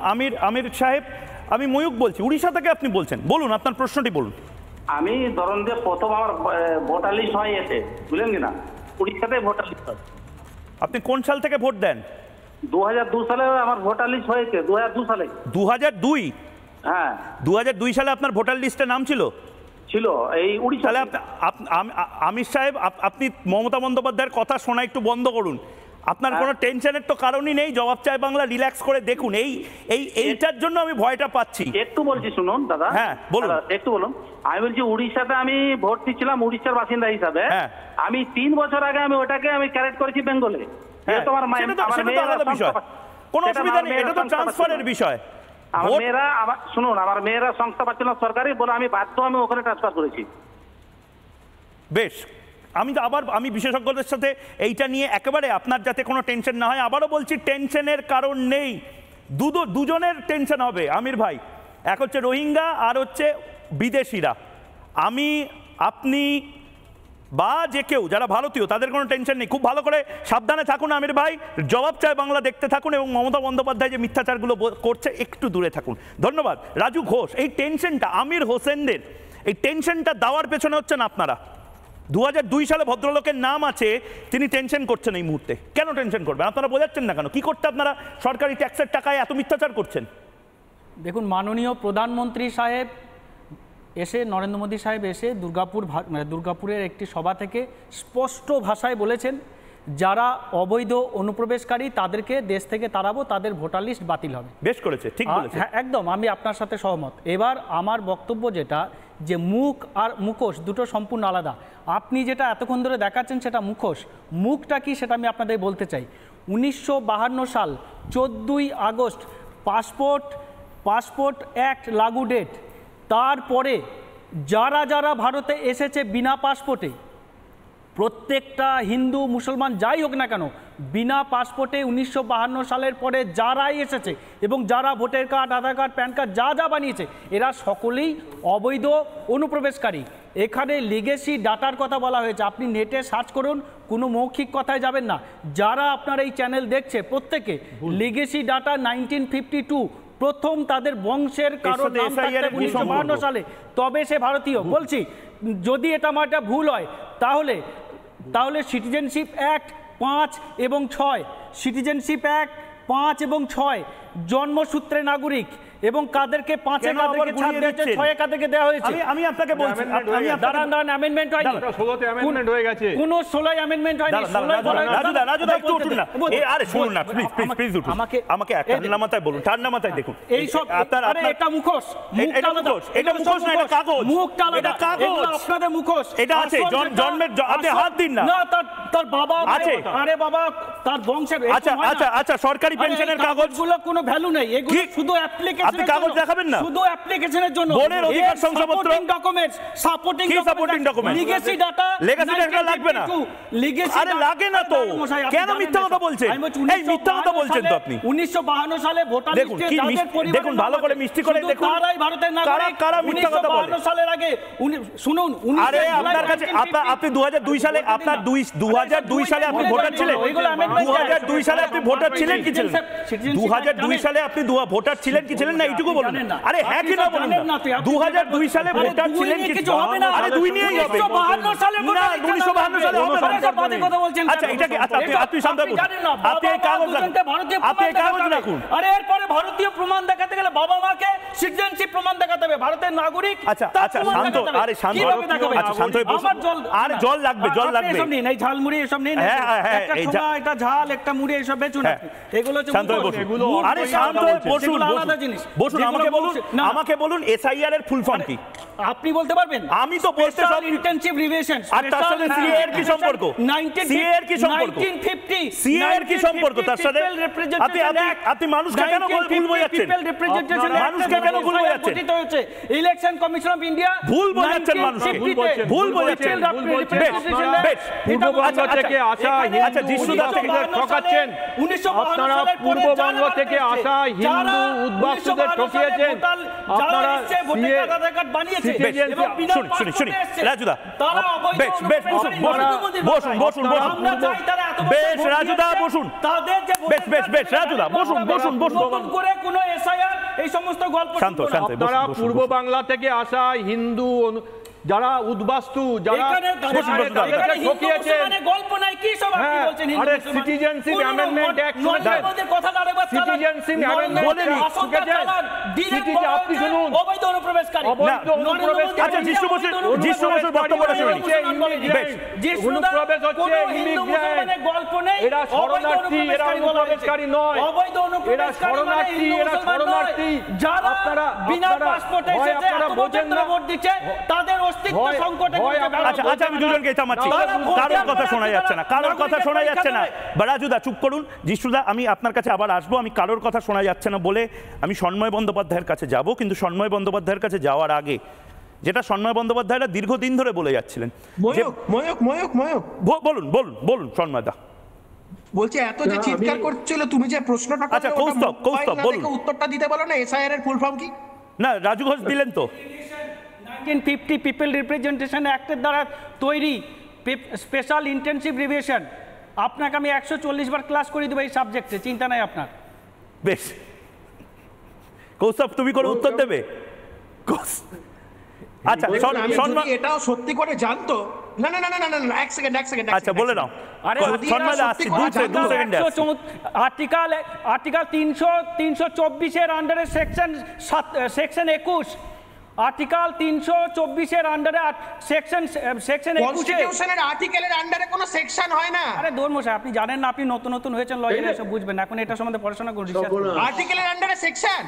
আমির সাহেব, আমি ময়ূক বলছি, উড়িষ্যা থেকে আপনি বলছেন, বলুন আপনার প্রশ্নটি বলুন।
আমি ধরুন যে প্রথম আমার ভোটার লিস্ট হয় এতে, বুঝলেন কিনা, উড়িষ্যাতে ভোটার লিস্ট হয়।
আপনি কোন সাল থেকে ভোট দেন?
2002 সালে আমার ভোটার লিস্ট হয়েছে। 2002 সালে।
2002?
হ্যাঁ
2002 সালে আপনার ভোটার লিস্টে নাম ছিল?
ছিল এই উড়িষ্যা।
তাহলে আমির সাহেব, আপনি মমতা বন্দ্যোপাধ্যায়ের কথা শোনা একটু বন্ধ করুন। আপনার কোনো টেনশনের তো কারণই নেই। জবাব চাই বাংলা রিল্যাক্স করে দেখুন। এইটার জন্য আমি ভয়টা পাচ্ছি।
একটু বলছি শুনুন দাদা।
হ্যাঁ বলুন।
একটু বলুন। আমি বলছি উড়িষ্যাতে আমি ভোট দিচ্ছিলাম উড়িষ্যার বাসিন্দা হিসাবে। আমি 3 বছর আগে আমি ওটাকে আমি ক্যারেক্ট করেছি বেঙ্গলে।
কোনো অসুবিধা নেই, এটা তো ট্রান্সফারের বিষয়।
আমার মেয়েরা শুনুন, আমার মেয়েরা সংস্থা পাচ্ছিল সরকারি বলে আমি বাধ্য আমি ওখানে ট্রান্সফার করেছি।
বেশ, আমি বিশেষজ্ঞদের সাথে এইটা নিয়ে একেবারে আপনার যাতে কোনো টেনশন না হয়, আবারও বলছি টেনশনের কারণ নেই। দুজনের টেনশন হবে আমির ভাই। এক হচ্ছে রোহিঙ্গা আর হচ্ছে বিদেশিরা। আপনি বা যে কেউ যারা ভারতীয় তাদের কোনো টেনশন নেই। খুব ভালো করে সাবধানে থাকুন আমির ভাই। জবাব চাই বাংলা দেখতে থাকুন এবং মমতা বন্দ্যোপাধ্যায় যে মিথ্যাচারগুলো করছে একটু দূরে থাকুন। ধন্যবাদ রাজু ঘোষ। এই টেনশনটা আমির হোসেনদের, এই টেনশনটা দেওয়ার পেছনে হচ্ছেন আপনারা। 2002 সালে ভদ্রলোকের নাম আছে, তিনি টেনশন করছেন এই মুহূর্তে। কেন টেনশন করবেন? আপনারা বোঝাচ্ছেন না কেন? কি করতে আপনারা সরকারি ট্যাক্সের টাকায় এত মিথ্যাচার করছেন?
দেখুন, মাননীয় প্রধানমন্ত্রী সাহেব এসে, নরেন্দ্র মোদী সাহেব এসে দুর্গাপুরের একটি সভা থেকে স্পষ্ট ভাষায় বলেছেন যারা অবৈধ অনুপ্রবেশকারী তাদেরকে দেশ থেকে তাড়াবো, তাদের ভোটার লিস্ট বাতিল হবে।
বেশ করেছে, ঠিক বলেছে।
হ্যাঁ একদম, আমি আপনার সাথে সহমত। এবার আমার বক্তব্য যেটা, যে মুখ আর মুখোশ দুটো সম্পূর্ণ আলাদা। আপনি যেটা এতক্ষণ ধরে দেখাচ্ছেন সেটা মুখোশ, মুখটা কি সেটা আমি আপনাদের বলতে চাই। 1952 সাল 14ই আগস্ট পাসপোর্ট অ্যাক্ট লাগু ডেট। তারপরে যারা ভারতে এসেছে বিনা পাসপোর্টে, প্রত্যেকটা হিন্দু মুসলমান যাই হোক না কেন, বিনা পাসপোর্টে 1952 সালের পরে যারাই এসেছে এবং যারা ভোটার কার্ড, আধার কার্ড, প্যান কার্ড যা বানিয়েছে, এরা সকলেই অবৈধ অনুপ্রবেশকারী। এখানে লিগেসি ডাটার কথা বলা হয়েছে, আপনি নেটে সার্চ করুন, কোনো মৌখিক কথায় যাবেন না। যারা আপনার এই চ্যানেল দেখছে প্রত্যেকে লিগেসি ডাটা 1952 প্রথম তাদের বংশের কারণ 1952 সালে, তবে সে ভারতীয়। বলছি যদি এটা আমার ভুল হয় তাহলে তাহলে সিটিজেনশিপ অ্যাক্ট 5 এবং 6, সিটিজেনশিপ অ্যাক্ট 5 এবং 6, জন্মসূত্রে নাগরিক এবং কাদেরকে 5-এ কাদেরকে ছাড় দিয়েছে, 6-এ কাদেরকে দেওয়া হয়েছে।
আমি আপনাকে বলছি,
দাঁড়ান অ্যামেন্ডমেন্ট হয়নি,
16তে অ্যামেন্ডমেন্ট হয়ে গেছে,
কোনো 16 অ্যামেন্ডমেন্ট হয়নি।
রাজুদা একটু উঠুন না, আরে শুনুন না, প্লিজ উঠুন, আমাকে ঠান্ডা মাথায় বলুন, ঠান্ডা মাথায় দেখুন
এই সব। আরে এটা মুখোশ,
এটা মুখোশ না, এটা কাগজ,
মুখটা আলাদা, এগুলো আপনাদের মুখোশ।
এটা আছে জন্মের, আপনি হাত দিন না।
না, তার বাবা
আছে,
আরে বাবা তার বংশের।
আচ্ছা সরকারি পেনশনের কাগজগুলো
কোনো ভ্যালু নেই, এগুলো শুধু অ্যাপ্লিকেশন।
আপনি কাগজ দেখাবেন না,
শুধু অ্যাপ্লিকেশনের জন্য।
বনের অধিকার শংসাপত্র,
সাপোর্টিং ডকুমেন্টস, লিগেসি ডাটা
লাগবে না। আরে লাগে না তো, কেন মিথ্যা কথা বলছেন? এই মিথ্যা কথা বলছেন তো আপনি।
1952 সালে ভোটার লিস্টে যাদের পরিবার,
দেখুন ভালো করে মিষ্টি করে দেখুন,
তারাই ভারতের নাগরিক।
কারা মিথ্যা কথা বলে?
1952 সালের আগে শুনুন,
আরে আপনার কাছে আপনি 2002 সালে, আপনার 2002 সালে আপনি ভোটার ছিলেন? 2002 সালে আপনি ভোটার ছিলেন কি ছিলেন? 2002 সালে আপনি ভোটার ছিলেন কি ছিলেন না, এইটুকু বলুন। আরে হ্যাঁ কি না বলুন না। 2002 সালে ভোটার ছিলেন কি? আরে 2 নিয়েই হবে।
1952 সালে
না, 1952 সালে হবে না।
কথা বলছেন।
আচ্ছা এটাকে আপনি শান্ত হন, আপনি এই কাগজ রাখুন, আপনি এই কাগজ রাখুন।
আরে এরপরে ভারতীয় প্রমাণ দেখাতে গেলে বাবা মাকে সিটিজেনশিপ প্রমাণ দেখাতে হবে, ভারতের নাগরিক।
আচ্ছা শান্ত, আরে শান্ত, আচ্ছা শান্ত হয়ে বসুন। আরে জল লাগবে, এসব নিন,
এই ঝালমুড়ি এসব নিন, একটা ছোলা, একটা ঝাল, একটা মুড়ি, এসব বেচুন। এগুলো হচ্ছে
শান্ত হয়ে বসুন। আরে শান্ত হয়ে বসুন, আলাদা জিনিস বসুন। আমাকে বলুন এসআইআর এর ফুল ফর্ম কি?
আপনি বলতে পারবেন?
আমি তো বলতে সব
ইন্টেনসিভ রিভিশন।
আর তার সাথে সিএ এর কি সম্পর্ক? সিএ এর কি সম্পর্ক?
1950
সিএ এর কি সম্পর্ক তার সাথে? আপনি মানুষকে কেন ভুল বোঝাচ্ছেন? মানুষকে কেন ভুল বোঝাচ্ছেন?
ইলেকশন কমিশন অফ ইন্ডিয়া
ভুল বোঝাচ্ছেন, মানুষকে ভুল বোঝাচ্ছেন।
বেশ, পূর্ববঙ্গ থেকে আসা
আচ্ছা যিশুদা থেকে
ঠকাচ্ছেন, আপনারা পূর্ববঙ্গ থেকে আসা হিন্দু উদ্বাস্তুদের ঠকিয়েছেন, আপনারা
শুনি রাজুদা, বেশ বসুন বেশ রাজুদা বসুন, বেশ রাজুদা বসুন
করে কোনো এসআইআর এই সমস্ত গল্প।
শান্ত,
আপনারা পূর্ব বাংলা থেকে আসা হিন্দু যারা উদ্বাস্তু, যারা ঠকিয়েছেন,
গল্প নাই কি সব আপনি বলছেন?
আরে সিটিজেনশিপ অ্যামেন্ডমেন্ট অ্যাক্ট,
কথা দাঁড়াবে,
সিটিজেনশিপ অ্যামেন্ডমেন্ট আপনি শুনুন,
অবৈধ অনুপ্রবেশকারী,
আচ্ছা যিশু বসুর বক্তব্যটা শুনুন।
অনুপ্রবেশ হচ্ছে ইমিগ্রেন্ট,
গল্প নেই,
এরা শরণার্থী, এরা অনুপ্রবেশকারী নয়,
অবৈধ
অনুপ্রবেশকারী, এরা শরণার্থী।
যারা বিনা পাসপোর্টে এসেছে, এত বছর ধরে ভোট দিচ্ছে, তাদের অস্তিত্ব সংকটে।
আচ্ছা আমি দুজনকে থামাচ্ছি, কারোর কথা শোনা যাচ্ছে না। রাজুদা চুপ করুন। যিশুদা আমি আপনার কাছে আবার আসবো। আমি কারোর কথা শোনা যাচ্ছে না বলে আমি সন্ময় বন্দ্যোপাধ্যায়ের কাছে যাব, কিন্তু সন্ময় বন্দ্যোপাধ্যায়ের কাছে যাওয়ার আগে যেটা সন্ময় বন্দ্যোপাধ্যায়রা দীর্ঘদিন ধরে বলে যাচ্ছিলেন, বলুন সন্ময়দা।
বলছে এত যে চিৎকার করছিল, তুমি যে প্রশ্নটা করলে,
আচ্ছা কৌস্তব বলুন,
উত্তরটা দিতে বলো না। এসআইআর এর ফুল ফর্ম কি?
না রাজু ঘোষ দিলেন তো।
1950 পিপল রিপ্রেজেন্টেশন অ্যাক্টের দ্বারা তৈরি স্পেশাল ইন্টেনসিভ রিভিশন। আপনাকে আমি 140 বার ক্লাস করে দেবো এই সাবজেক্টে, চিন্তা নাই আপনার।
বেশ কৌস্তব তুমি করে উত্তর দেবে। আচ্ছা
এটাও সত্যি করে জানতো না, এক সেকেন্ড।
আচ্ছা বলে নাও।
আর্টিকেল 324 এর আন্ডারে সেকশন 21, আর্টিকেল 324 এর আন্ডারে সেকশন 21
কনস্টিটিউশনের আর্টিকেলের আন্ডারে কোনো সেকশন হয় না।
আরে দৌড়মশাই, আপনি জানেন না, আপনি নতুন হয়েছেন লয়ার, এসব বুঝবেন না, এখন এটা সম্বন্ধে পড়াশোনা করুন।
আর্টিকেলের আন্ডারে সেকশন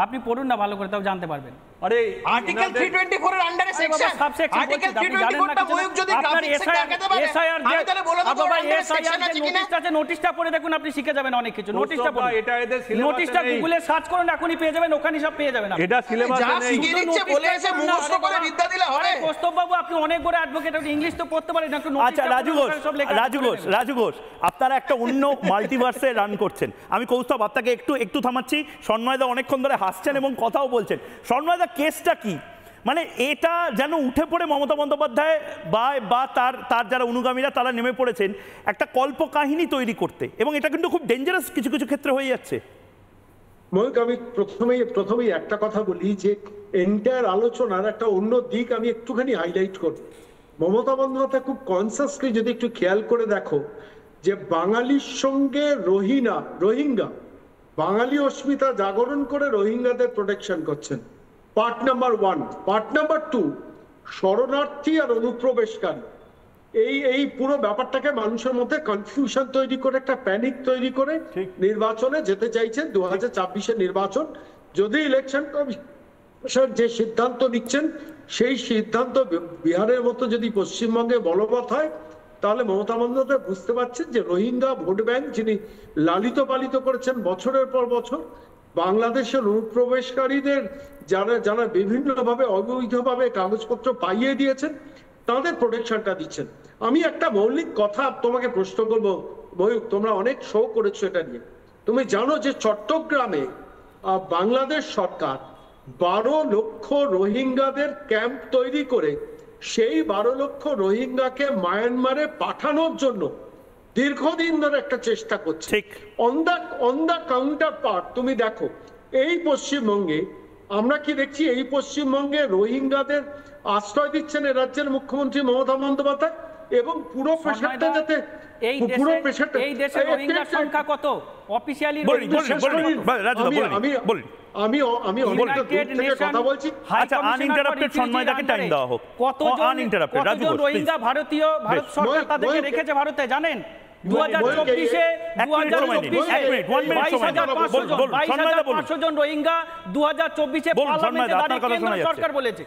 আপনি পড়ুন না ভালো করে, তাও জানতে পারবেন।
আরে
আর্টিকেল 324 এর আন্ডারে সেকশন, আর্টিকেল 324 টা ময়ূক যদি গ্রাফিক্সে দেখাতে পারে, আমি তাহলে বলে দেব আন্ডারে সেকশন আছে কিনা।
নোটিশটা পড়ে দেখুন, আপনি শিখে যাবেন অনেক কিছু। নোটিশটা পড়ুন, এটা এদের সিলেবাসে, নোটিশটা গুগলে সার্চ করুন, এখনই পেয়ে যাবেন, ওখানে সব পেয়ে যাবেন।
এটা সিলেবাসে নেই,
শিখিয়ে দিচ্ছে বলে এসে মুখস্থ করে বিদ্যা দিলে হবে?
কৌস্তব বাবু, আপনি অনেক বড় অ্যাডভোকেট, আপনি ইংলিশ তো পড়তে পারেন।
আচ্ছা রাজু ঘোষ আপনারা একটা অন্য মাল্টিভার্সে রান করছেন। আমি কৌস্তব আপনাকে একটু থামাচ্ছি। সন্ময়দা অনেকক্ষণ ধরে হাসছেন এবং কথাও বলছেন। সন্ময়দা কেসটা কি? মানে এটা যেন উঠে পড়ে মমতা বন্দ্যোপাধ্যায় বা তার যারা অনুগামীরা তারা নেমে পড়েছেন একটা কল্পকাহিনী তৈরি করতে, এবং এটা কিন্তু খুব ডেঞ্জারাস কিছু ক্ষেত্রে হয়ে যাচ্ছে।
ময়ূক, আমি প্রথমেই একটা কথা বলি যে এন্টায়ার আলোচনার একটা অন্য দিক আমি একটুখানি হাইলাইট করব। মমতা বন্দ্যোপাধ্যায় খুব কনসাসলি যদি একটু খেয়াল করে দেখো যে বাঙালির সঙ্গে রোহিঙ্গা বাঙালি অস্মিতা জাগরণ করে রোহিঙ্গাদের প্রোটেকশন করছেন, পার্ট নাম্বার 1। পার্ট নাম্বার 2, শরণার্থী আর অনুপ্রবেশকারী, এই পুরো ব্যাপারটাকে মানুষের মধ্যে কনফিউশন তৈরি করে, একটা প্যানিক তৈরি করে নির্বাচনে যেতে চাইছেন। 2024-এর নির্বাচন যদি ইলেকশন কমিশন যে সিদ্ধান্ত নিচ্ছেন সেই সিদ্ধান্ত বিহারের মতো যদি পশ্চিমবঙ্গে বলবৎ হয়, তাহলে মমতা বন্দ্যোপাধ্যায় বুঝতে পারছেন যে রোহিঙ্গা ভোট ব্যাংক যিনি লালিত পালিত করেছেন বছরের পর বছর, বাংলাদেশের অনুপ্রবেশকারীদের যারা বিভিন্নভাবে অবৈধভাবে কাগজপত্র পাইয়ে দিয়েছেন, তাদের প্রোটেকশনটা দিচ্ছেন। আমি একটা মৌলিক কথা তোমাকে প্রশ্ন করবো ময়ূক, তোমরা অনেক শো করেছো এটা নিয়ে। তুমি জানো যে চট্টগ্রামে বাংলাদেশ সরকার 12 লক্ষ রোহিঙ্গাদের ক্যাম্প তৈরি করে সেই 12 লক্ষ রোহিঙ্গাকে মায়ানমারে পাঠানোর জন্য দীর্ঘদিন ধরে একটা চেষ্টা করছে। অন দা কাউন্টার পার্ট তুমি দেখো এই পশ্চিমবঙ্গে আমরা কি দেখছি, এই পশ্চিমবঙ্গে রোহিঙ্গাদের আশ্রয় দিচ্ছেন এই রাজ্যের মুখ্যমন্ত্রী মমতা বন্দ্যোপাধ্যায়, এবং পুরো প্রেশারটা যাতে পুরো প্রেশারটা
এই দেশে রোহিঙ্গার সংখ্যা কত অফিশিয়ালি
আমি অনেকটা দূর থেকে কথা বলছি।
আচ্ছা, আনইন্টারাপ্টেড সন্ময়দাকে টাইম দেওয়া হোক।
কতজন রোহিঙ্গা ভারত সরকার তাদেরকে রেখেছে ভারতে জানেন? 2024-এ 22,500 জন রোহিঙ্গা 2024-এ পার্লামেন্টে দাঁড়িয়ে কেন্দ্র সরকার বলেছে।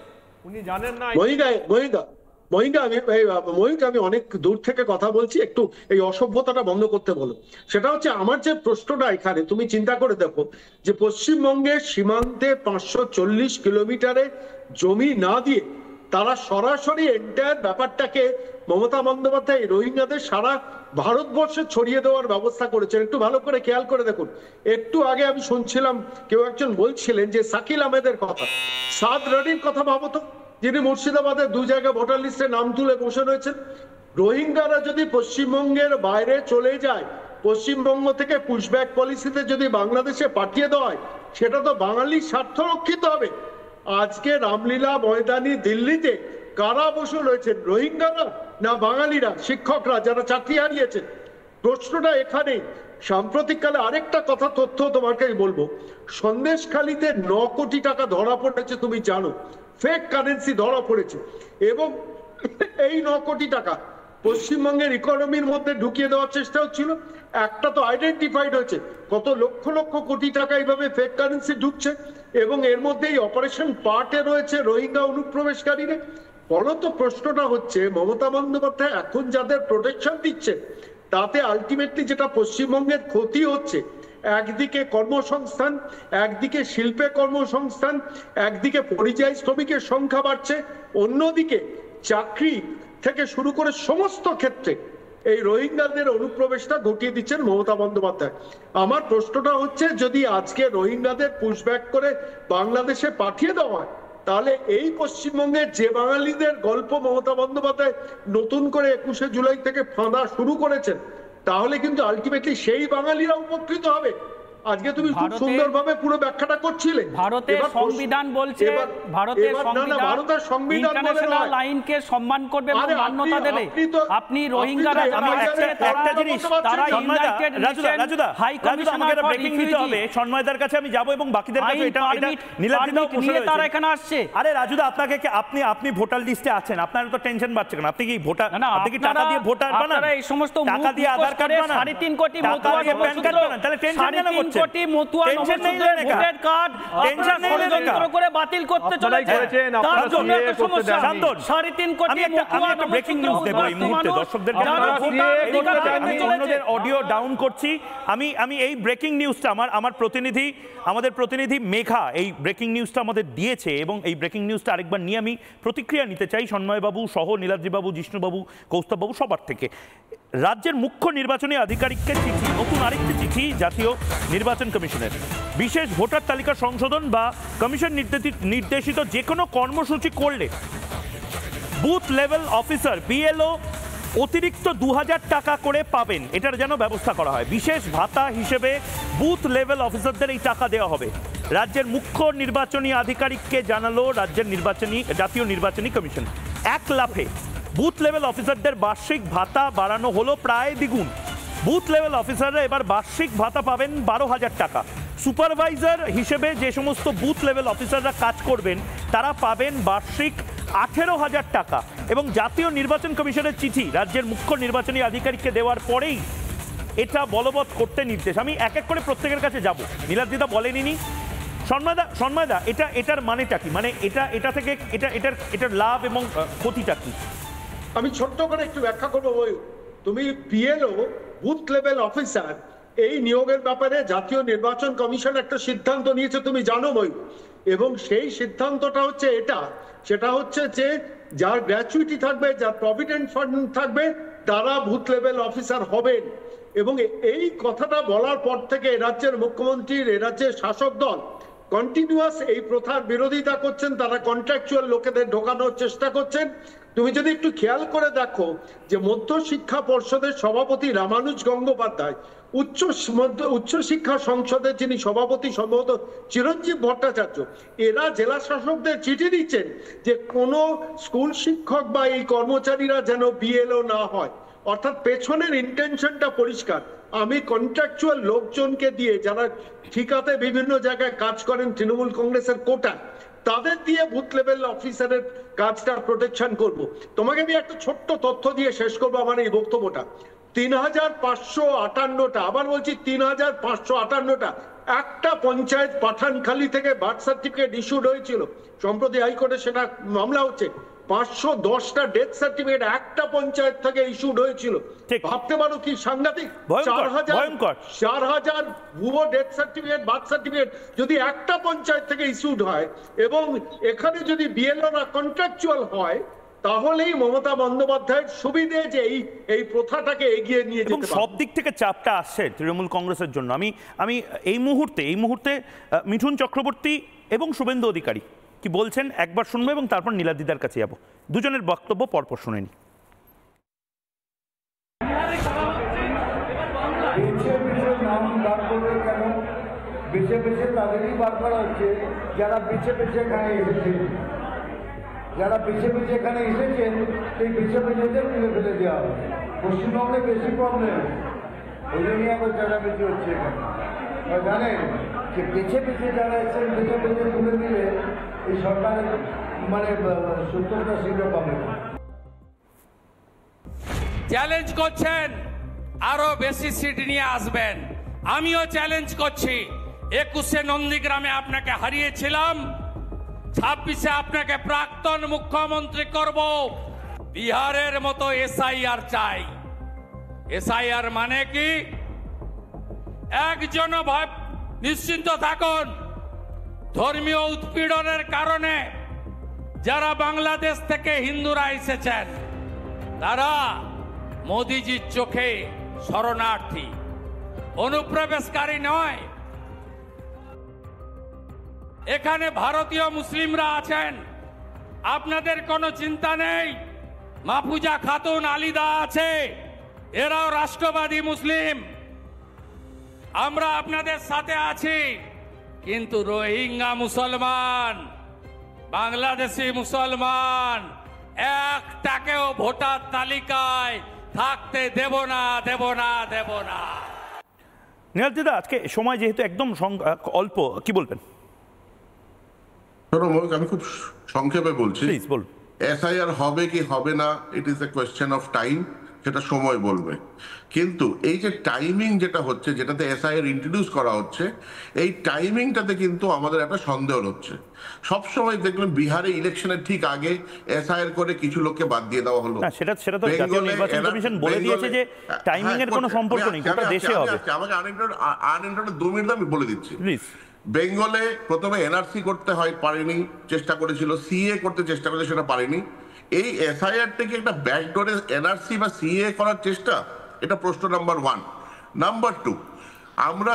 উনি জানেন না
আমি অনেক দূর থেকে কথা বলছি, একটু এই অসভ্যতাটা বন্ধ করতে বলো। সেটা হচ্ছে আমার যে প্রশ্নটা এখানে, তুমি চিন্তা করে দেখো যে পশ্চিমবঙ্গের সীমান্তে 540 কিলোমিটারে জমি না দিয়ে তারা সরাসরি এন্টায়ার ব্যাপারটাকে মমতা বন্দ্যোপাধ্যায় রোহিঙ্গাদের সারা ভারতবর্ষে ছড়িয়ে দেওয়ার ব্যবস্থা করেছেন। একটু ভালো করে খেয়াল করে দেখুন। একটু আগে আমি শুনছিলাম কেউ একজন বলছিলেন যে শাকিল আহমেদের কথা, সাদ রানির কথা ভাবো তো, যিনি মুর্শিদাবাদের 2 জায়গায় ভোটার লিস্টে নাম তুলে বসে রয়েছেন। রোহিঙ্গারা যদি পশ্চিমবঙ্গের বাইরে চলে যায়, পশ্চিমবঙ্গ থেকে পুশব্যাক পলিসিতে যদি বাংলাদেশে পাঠিয়ে দেওয়া হয়, সেটা তো বাঙালির স্বার্থ রক্ষিত হবে। আজকে রামলীলা ময়দানি দিল্লিতে কারা বসে রয়েছেন, রোহিঙ্গারা না বাঙালিরা, শিক্ষকরা যারা চাকরি হারিয়েছেন? প্রশ্নটা এখানেই। সাম্প্রতিককালে আরেকটা কথা তথ্য তোমাকে বলবো, সন্দেশখালীতে 9 কোটি টাকা ধরা পড়েছে, তুমি জানো, ফেক কারেন্সি ধরা পড়েছে, এবং এই 9 কোটি টাকা পশ্চিমবঙ্গের ইকোনমির মধ্যে ঢুকিয়ে দেওয়ার চেষ্টা হচ্ছিল। একটা তো আইডেন্টিফাইড হয়েছে, কত লক্ষ লক্ষ কোটি টাকা এইভাবে ফেক কারেন্সি ঢুকছে, এবং এর মধ্যে এই অপারেশন পার্টে রয়েছে রোহিঙ্গা অনুপ্রবেশকারীরা। ফলত প্রশ্নটা হচ্ছে মমতা বন্দ্যোপাধ্যায় এখন যাদের প্রোটেকশন দিচ্ছে, তাতে আলটিমেটলি যেটা পশ্চিমবঙ্গের ক্ষতি হচ্ছে, একদিকে কর্মসংস্থান, একদিকে শিল্পে কর্মসংস্থান, একদিকে পরিযায়ী শ্রমিকের সংখ্যা বাড়ছে, অন্যদিকে চাকরি থেকে শুরু করে সমস্ত ক্ষেত্রে এই রোহিঙ্গাদের অনুপ্রবেশটা ঘটিয়ে দিচ্ছেন মমতা বন্দ্যোপাধ্যায়। আমার প্রশ্নটা হচ্ছে, যদি আজকে রোহিঙ্গাদের পুশব্যাক করে বাংলাদেশে পাঠিয়ে দেওয়া হয়, তাহলে এই পশ্চিমবঙ্গের যে বাঙালিদের গল্প মমতা বন্দ্যোপাধ্যায় নতুন করে 21শে জুলাই থেকে ফাঁদা শুরু করেছেন, তাহলে কিন্তু আলটিমেটলি সেই বাঙালিরা উপকৃত হবে। আজকে তুমি খুব সুন্দরভাবে পুরো ব্যাখ্যাটা করছিলে।
ভারতের সংবিধান বলছে, ভারতের সংবিধান ইন্টারন্যাশনাল আইনকে সম্মান করবে এবং মান্যতা দেবে। আপনি রোহিঙ্গারা
একটা জিনিস,
তারা United Nation High Commissioner for refugee
সন্ময়দার কাছে আমি যাব এবং বাকিদের কাছে এটা নীলাদ্রিদাও বসে রয়েছে,
তারা এখানে আসছে।
আরে রাজুদা, আপনাকে আপনি ভোটার লিস্টে আছেন, আপনার তো টেনশন বাড়ছে কেন? আপনি কি ভোটার, আপনি কি টাকা দিয়ে ভোটার বানান?
আপনারা এই সমস্ত
টাকা দিয়ে আধার কার্ড বানান,
3.5 কোটি
মতুয়া প্যান কার্ড বানান, তাহলে টেনশন কেন করছেন?
কোটি মতুয়া নবসূত্রের ভোটার কার্ড আপনারা ষড়যন্ত্র করে বাতিল করতে চলেছেন। তার জন্য এত সমস্যা। 3.5 কোটি মতুয়া
একটা ব্রেকিং নিউজ দেব এই মুহূর্তে দর্শকদের, আমি অন্যদের অডিও ডাউন করছি। আমি এই ব্রেকিং নিউজটা আমাদের প্রতিনিধি মেঘা এই ব্রেকিং নিউজটা আমাদের দিয়েছে, এবং এই ব্রেকিং নিউজটা আরেকবার নিয়ে আমি প্রতিক্রিয়া নিতে চাই সন্ময়বাবু সহ নীলাদ্রিবাবু, জিষ্ণুবাবু, কৌস্তববাবু সবার থেকে। রাজ্যের মুখ্য নির্বাচনী আধিকারিককে চিঠি, নতুন আরেকটি চিঠি জাতীয় নির্বাচন কমিশনের। বিশেষ ভোটার তালিকা সংশোধন বা কমিশন নির্দেশিত যে কোনো কর্মসূচি করলে বুথ লেভেল অফিসার বিএলও অতিরিক্ত 2000 টাকা করে পাবেন, এটার যেন ব্যবস্থা করা হয়। বিশেষ ভাতা হিসেবে বুথ লেভেল অফিসারদের এই টাকা দেওয়া হবে। রাজ্যের মুখ্য নির্বাচনী আধিকারিককে জানালো জাতীয় নির্বাচনী কমিশন। 1 লাফে বুথ লেভেল অফিসারদের বার্ষিক ভাতা বাড়ানো হলো প্রায় দ্বিগুণ। বুথ লেভেল অফিসাররা এবার বার্ষিক ভাতা পাবেন 12,000 টাকা। সুপারভাইজার হিসেবে যে সমস্ত বুথ লেভেল অফিসাররা কাজ করবেন তারা পাবেন বার্ষিক 18,000 টাকা। এবং জাতীয় নির্বাচন কমিশনের চিঠি রাজ্যের মুখ্য নির্বাচনী আধিকারিককে দেওয়ার পরেই এটা বলবৎ করতে নির্দেশ। আমি এক এক করে প্রত্যেকের কাছে যাব। নীলাদ্রিদা বলেনি, সন্ময়দা এটার মানেটা কি? মানে এটা থেকে এটার লাভ এবং ক্ষতিটা কি?
আমি ছোট্ট করে একটু ব্যাখ্যা করবো। তুমি পিএলও বুথ লেভেল অফিসার এই নিয়োগের ব্যাপারে জাতীয় নির্বাচন কমিশন একটা সিদ্ধান্ত নিয়েছে, তুমি জানো বই। এবং সেই সিদ্ধান্তটা হচ্ছে সেটা হচ্ছে যে যার গ্র্যাচুইটি থাকবে, যার প্রভিডেন্ট ফান্ড থাকবে, তারা বুথ লেভেল অফিসার হবেন। এবং এই কথাটা বলার পর থেকে রাজ্যের মুখ্যমন্ত্রীর, রাজ্যের শাসক দল কন্টিনিউয়াস এই প্রথার বিরোধিতা করছেন। তারা কন্ট্রাকচুয়াল লোকেদের ঢোকানোর চেষ্টা করছেন। তুমি যদি একটু খেয়াল করে দেখো যে মধ্য শিক্ষা পর্ষদের সভাপতি রামানুজ গঙ্গোপাধ্যায়, উচ্চ শিক্ষা সংসদের যিনি সভাপতি সম্ভবত চিরঞ্জীব ভট্টাচার্য, এরা জেলা শাসকদের চিঠি দিচ্ছেন যে কোনো স্কুল শিক্ষক বা এই কর্মচারীরা যেন বিএলও না হয়। অর্থাৎ পেছনের ইন্টেনশনটা পরিষ্কার। আমি কন্ট্রাকচুয়াল লোকজনকে দিয়ে, যারা ঠিকাতে বিভিন্ন জায়গায় কাজ করেন তৃণমূল কংগ্রেসের কোটা, তাদের দিয়ে বুথ লেভেল অফিসারের কাজটা প্রোটেকশন করব। তোমাকে আমি একটা ছোট্ট তথ্য দিয়ে শেষ করবো আমার এই বক্তব্যটা। 3,558টা, আবার বলছি 3,558টা একটা পঞ্চায়েত পাঠানখালী থেকে বার্থ সার্টিফিকেট ইস্যুড হয়েছিল। সম্প্রতি হাইকোর্টে সেটা মামলা হচ্ছে। 510টা ডেথ সার্টিফিকেট একটা পঞ্চায়েত থেকে ইস্যুড হয়েছিল। ভাবতে পারো কি সাংঘাতিক! 4,000 ভুয়ো ডেথ সার্টিফিকেট, বার্থ সার্টিফিকেট যদি একটা পঞ্চায়েত থেকে ইস্যুড হয়, এবং এখানে যদি বিএলওরা কন্ট্রাকচুয়াল হয়, তাহলেই মমতা বন্দ্যোপাধ্যায়ের সুবিধে যে এই প্রথাটাকে এগিয়ে নিয়ে যেতে পারে।
সব দিক থেকে চাপটা আসছে তৃণমূল কংগ্রেসের জন্য। আমি এই মুহূর্তে মিঠুন চক্রবর্তী এবং শুভেন্দু অধিকারী কি বলছেন একবার শুনবো, এবং তারপর নীলাদ্রিদার কাছে যাব। দুজনের বক্তব্য পরপর শুনে নি।
বেছে বেছে তাদেরই বার করা হচ্ছে যারা বেছে বেছে এখানে এসেছেন। যারা বেছে বেছে এখানে এসেছেন সেই বেছে বেছেদের তুলে ফেলে দেওয়া হবে। পশ্চিমবঙ্গে বেশি প্রবলেম, ওই জন্যই এখন চেঁচামেচি হচ্ছে এখানে। জানেন যে বেছে বেছে যারা এসেছেন, বেছে বেছে তুলে দিলে এই সরকার মানে 70টা সিটও পাবে না।
চ্যালেঞ্জ করছেন আরো বেশি সিট নিয়ে আসবেন। আমিও চ্যালেঞ্জ করছি, 21-এ নন্দীগ্রামে আপনাকে হারিয়েছিলাম, 26-এ আপনাকে প্রাক্তন মুখ্যমন্ত্রী করব। বিহারের মতো এসআইআর চাই। এসআইআর মানে কি? একজন নিশ্চিন্ত থাকুন, ধর্মীয় উৎপীড়নের কারণে যারা বাংলাদেশ থেকে হিন্দুরা এসেছেন তারা মোদিজির চোখে শরণার্থী, অনুপ্রবেশকারী নয়। এখানে ভারতীয় মুসলিমরা আছেন, আপনাদের কোনো চিন্তা নেই। মাহফুজা খাতুন, আলিদা আছে, এরাও রাষ্ট্রবাদী মুসলিম। আমরা আপনাদের সাথে আছি। কিন্তু রোহিঙ্গা মুসলমান, বাংলাদেশি মুসলমান একটাকেও ভোটার তালিকায় থাকতে দেব না।
নীলাদ্রিদা, আজকে সময় যেহেতু একদম অল্প, কি বলবেন?
আমি খুব সংক্ষেপে বলছি। এসআইআর হবে কি হবে না, it is a question of time, সেটা সময় বলবে। কিন্তু এই যে টাইমিং যেটা হচ্ছে, যেটাতে এসআইআর ইন্ট্রোডিউস করা হচ্ছে, এই টাইমিংটাতে কিন্তু আমাদের একটা সন্দেহ হচ্ছে। সবসময় দেখবেন বিহারে ইলেকশনের ঠিক আগে এসআইআর করে কিছু লোককে বাদ দিয়ে দেওয়া হলো।
সেটা তো জাতীয় নির্বাচন কমিশন বলে দিয়েছে যে টাইমিং এর কোনো সম্পর্ক নেই, গোটা দেশে হবে।
আমাকে আনইন্টারনেট 2 মিনিট আমি বলে দিচ্ছি। প্লিজ। বেঙ্গলে প্রথমে এনআরসি করতে পারেনি, চেষ্টা করেছিল, সিএ করতে চেষ্টা করেছে, সেটা পারেনি। এই এসআইআর থেকে একটা ব্যাকডোরে এনআরসি বা সিএ করার চেষ্টা, এটা প্রশ্ন নাম্বার 1। নাম্বার 2, আমরা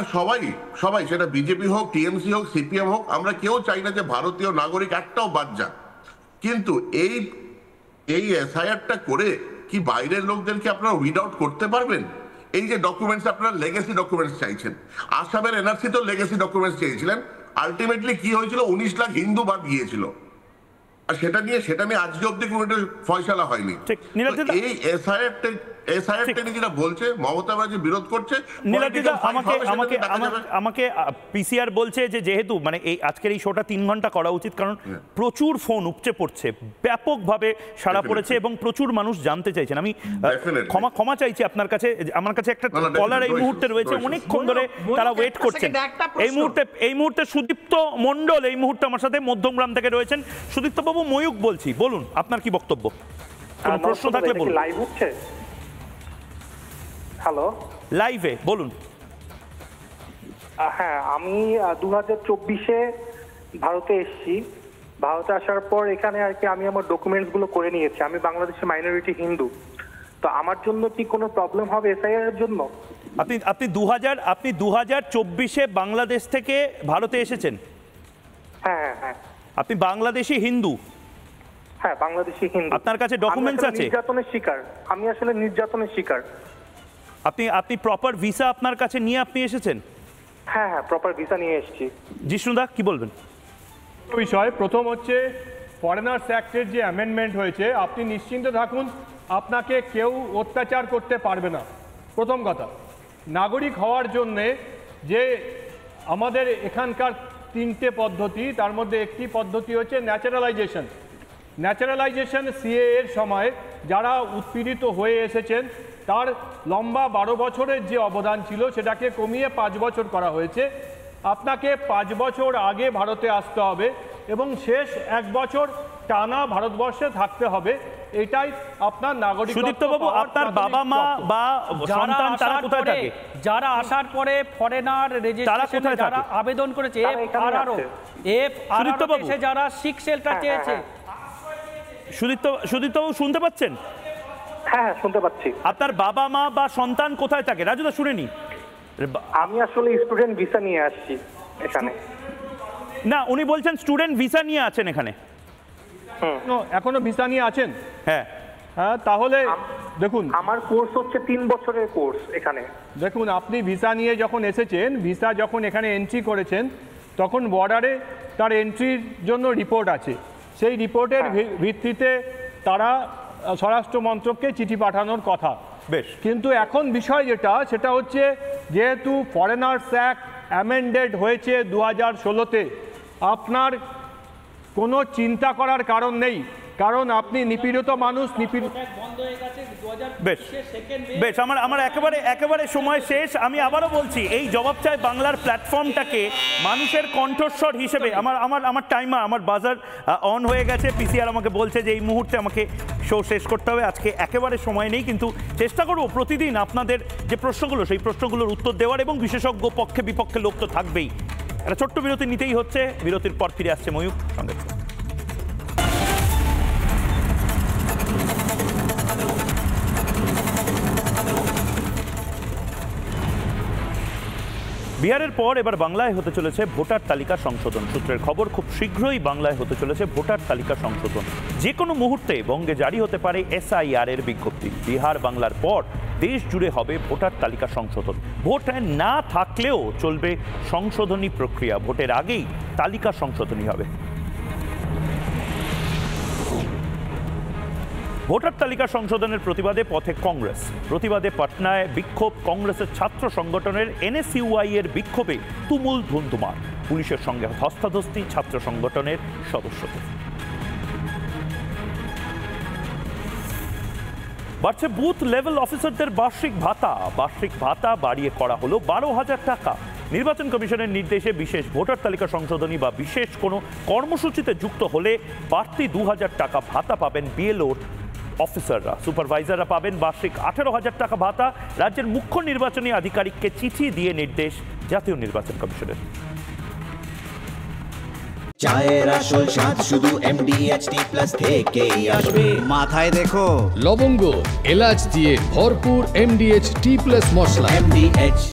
সবাই সেটা বিজেপি হোক, টিএমসি হোক, সিপিএম হোক, আমরা কেউ চাই না যে ভারতীয় নাগরিক একটাও বাদ যাক। কিন্তু এই এসআইআরটা করে কি বাইরের লোকদেরকে আপনারা উইড আউট করতে পারবেন? এই যে ডকুমেন্টস, আপনারা লেগেসি ডকুমেন্টস চাইছেন। আসামের এনআরসি তো লেগেসি ডকুমেন্টস চেয়েছিলেন। আলটিমেটলি কি হয়েছিল? 19 লাখ হিন্দু বাদ গিয়েছিল। আর সেটা নিয়ে আজকে অব্দি কোনো ফয়সালা হয়নি। এই এসআইআরটা নিয়ে যেটা বলছে মমতা ব্যানার্জি বিরোধ করছে।
নীলাদ্রিদা, আমাকে পিসিআর বলছে যে যেহেতু মানে এই আজকের এই শোটা 3 ঘন্টা করা উচিত, কারণ প্রচুর ফোন উপচে পড়ছে, ব্যাপকভাবে সাড়া পড়েছে এবং প্রচুর মানুষ জানতে চাইছেন। আমি ক্ষমা চাইছি আপনার কাছে, আমার কাছে একটা কলার এই মুহূর্তে রয়েছে, অনেকক্ষণ ধরে তারা ওয়েট করছেন। এই মুহূর্তে সুদীপ্ত মণ্ডল এই মুহূর্তে আমার সাথে মধ্যমগ্রাম থেকে রয়েছেন। সুদীপ্ত বাবু, ময়ূক বলছি, বলুন আপনার কি বক্তব্য, কোনো প্রশ্ন থাকলে বলুন।
লাইভ হচ্ছে? হ্যালো,
লাইভে বলুন।
হ্যাঁ, আমি 2024-এ ভারতে এসেছি। ভারতে আসার পর এখানে আর কি আমি আমার ডকুমেন্টস গুলো করে নিয়েছি। আমি বাংলাদেশের মাইনরিটি হিন্দু, তো আমার জন্য কি কোনো প্রবলেম হবে এসআইআর এর জন্য?
আপনি 2024-এ বাংলাদেশ থেকে ভারতে এসেছেন?
হ্যাঁ হ্যাঁ।
আপনি বাংলাদেশি হিন্দু?
হ্যাঁ, বাংলাদেশি হিন্দু।
আপনার কাছে ডকুমেন্টস আছে?
নির্যাতনের শিকার আমি, আসলে নির্যাতনের শিকার।
আপনি প্রপার ভিসা আপনার কাছে নিয়ে আপনি এসেছেন?
হ্যাঁ হ্যাঁ, প্রপার ভিসা নিয়ে এসেছি।
জিষ্ণুদা কি বলবেন?
বিষয় প্রথম হচ্ছে ফরেনার্স অ্যাক্টের যে অ্যামেন্ডমেন্ট হয়েছে, আপনি নিশ্চিন্ত থাকুন, আপনাকে কেউ অত্যাচার করতে পারবে না। প্রথম কথা, নাগরিক হওয়ার জন্যে যে আমাদের এখানকার 3টে পদ্ধতি, তার মধ্যে একটি পদ্ধতি হচ্ছে ন্যাচারালাইজেশন। সিএ এর সময় যারা উৎপীড়িত হয়ে এসেছেন তার লম্বা 12 বছরের যে অবদান ছিল সেটাকে কমিয়ে 5 বছর করা হয়েছে। আপনাকে 5 বছর আগে ভারতে আসতে হবে এবং শেষ 1 বছর টানা ভারতবর্ষে থাকতে হবে, এটাই আপনার নাগরিকত্ব।
সুদীপ্ত বাবু, আপনার বাবা মা বা সন্তান তারা কোথায় থাকে?
যারা আসার পরে ফরেনার রেজিস্ট্রেশনে যারা আবেদন করেছে, এসে যারা শিখ শেল্টার চেয়েছে।
সুদীপ্ত বাবু শুনতে পাচ্ছেন?
হ্যাঁ, শুনতে পাচ্ছি।
আপনার বাবা মা বা সন্তান কোথায় থাকে? রাজুদা শুনেনি।
আমি আসলে স্টুডেন্ট ভিসা নিয়ে আসছি এখানে।
না, উনি বলছেন স্টুডেন্ট ভিসা নিয়ে আছেন এখানে।
এখনো ভিসা নিয়ে আছেন?
হ্যাঁ
হ্যাঁ, তাহলে দেখুন,
আমার কোর্স হচ্ছে 3 বছরের কোর্স এখানে।
দেখুন, আপনি ভিসা নিয়ে যখন এসেছেন, ভিসা যখন এখানে এন্ট্রি করেছেন, তখন বর্ডারে তার এন্ট্রির জন্য রিপোর্ট আছে। সেই রিপোর্টের ভিত্তিতে তারা স্বরাষ্ট্র মন্ত্রককে চিঠি পাঠানোর কথা।
বেশ,
কিন্তু এখন বিষয় সেটা হচ্ছে, যেহেতু ফরেনার্স অ্যাক্ট অ্যামেন্ডেড হয়েছে 2016-তে, আপনার কোনো চিন্তা করার কারণ নেই, কারণ আপনি নিপীড়িত মানুষ।
বেশ, আমার একেবারে সময় শেষ। আমি আবারও বলছি, এই জবাব চাই বাংলার প্ল্যাটফর্মটাকে মানুষের কণ্ঠস্বর হিসেবে, আমার টাইমার, আমার বাজার অন হয়ে গেছে। পিসিআর আমাকে বলছে যে এই মুহূর্তে আমাকে শো শেষ করতে হবে। আজকে একেবারে সময় নেই, কিন্তু চেষ্টা করব প্রতিদিন আপনাদের যে প্রশ্নগুলো, সেই প্রশ্নগুলোর উত্তর দেওয়ার, এবং বিশেষজ্ঞ পক্ষে বিপক্ষে লোক তো থাকবেই। একটা ছোট্ট বিরতি নিতেই হচ্ছে। বিরতির পর ফিরে আসছে ময়ূক সঙ্গে। বিহারের পর এবার বাংলায় হতে চলেছে ভোটার তালিকা সংশোধন। সূত্রের খবর, খুব শীঘ্রই বাংলায় হতে চলেছে ভোটার তালিকা সংশোধন। যে কোনো মুহূর্তে বঙ্গে জারি হতে পারে এসআইআর এর বিজ্ঞপ্তি। বিহার বাংলার পর দেশ জুড়ে হবে ভোটার তালিকা সংশোধন। ভোট না থাকলেও চলবে সংশোধনী প্রক্রিয়া। ভোটের আগেই তালিকা সংশোধনী হবে। ভোটার তালিকা সংশোধনের প্রতিবাদে পথে কংগ্রেস। প্রতিবাদে পাটনায় বিক্ষোভ। কংগ্রেসের ছাত্র সংগঠনের এনএসইউআই এর বিক্ষোভে তুমুল ধুন্ধুমার। পুলিশের সঙ্গে ধস্তাধস্তি ছাত্র সংগঠনের সদস্যদের। বাড়ছে বুথ লেভেল অফিসারদের বার্ষিক ভাতা বাড়িয়ে করা হলো 12,000 টাকা। নির্বাচন কমিশনের নির্দেশে বিশেষ ভোটার তালিকা সংশোধনী বা বিশেষ কোনো কর্মসূচিতে যুক্ত হলে বাড়তি 2,000 টাকা ভাতা পাবেন বিএলওর অফিসাররা। সুপারভাইজাররা পাবেন বার্ষিক 18,000 টাকা ভাতা। রাজ্যের মুখ্য নির্বাচনী আধিকারিককে চিঠি দিয়ে নির্দেশ জাতীয় নির্বাচন কমিশনের।
চায়ের আসল স্বাদ শুধু MDHT+ থেকেই আসবে।
মাথায় দেখো, লবঙ্গ এলাচ দিয়ে ভরপুর MDHT+ মশলা।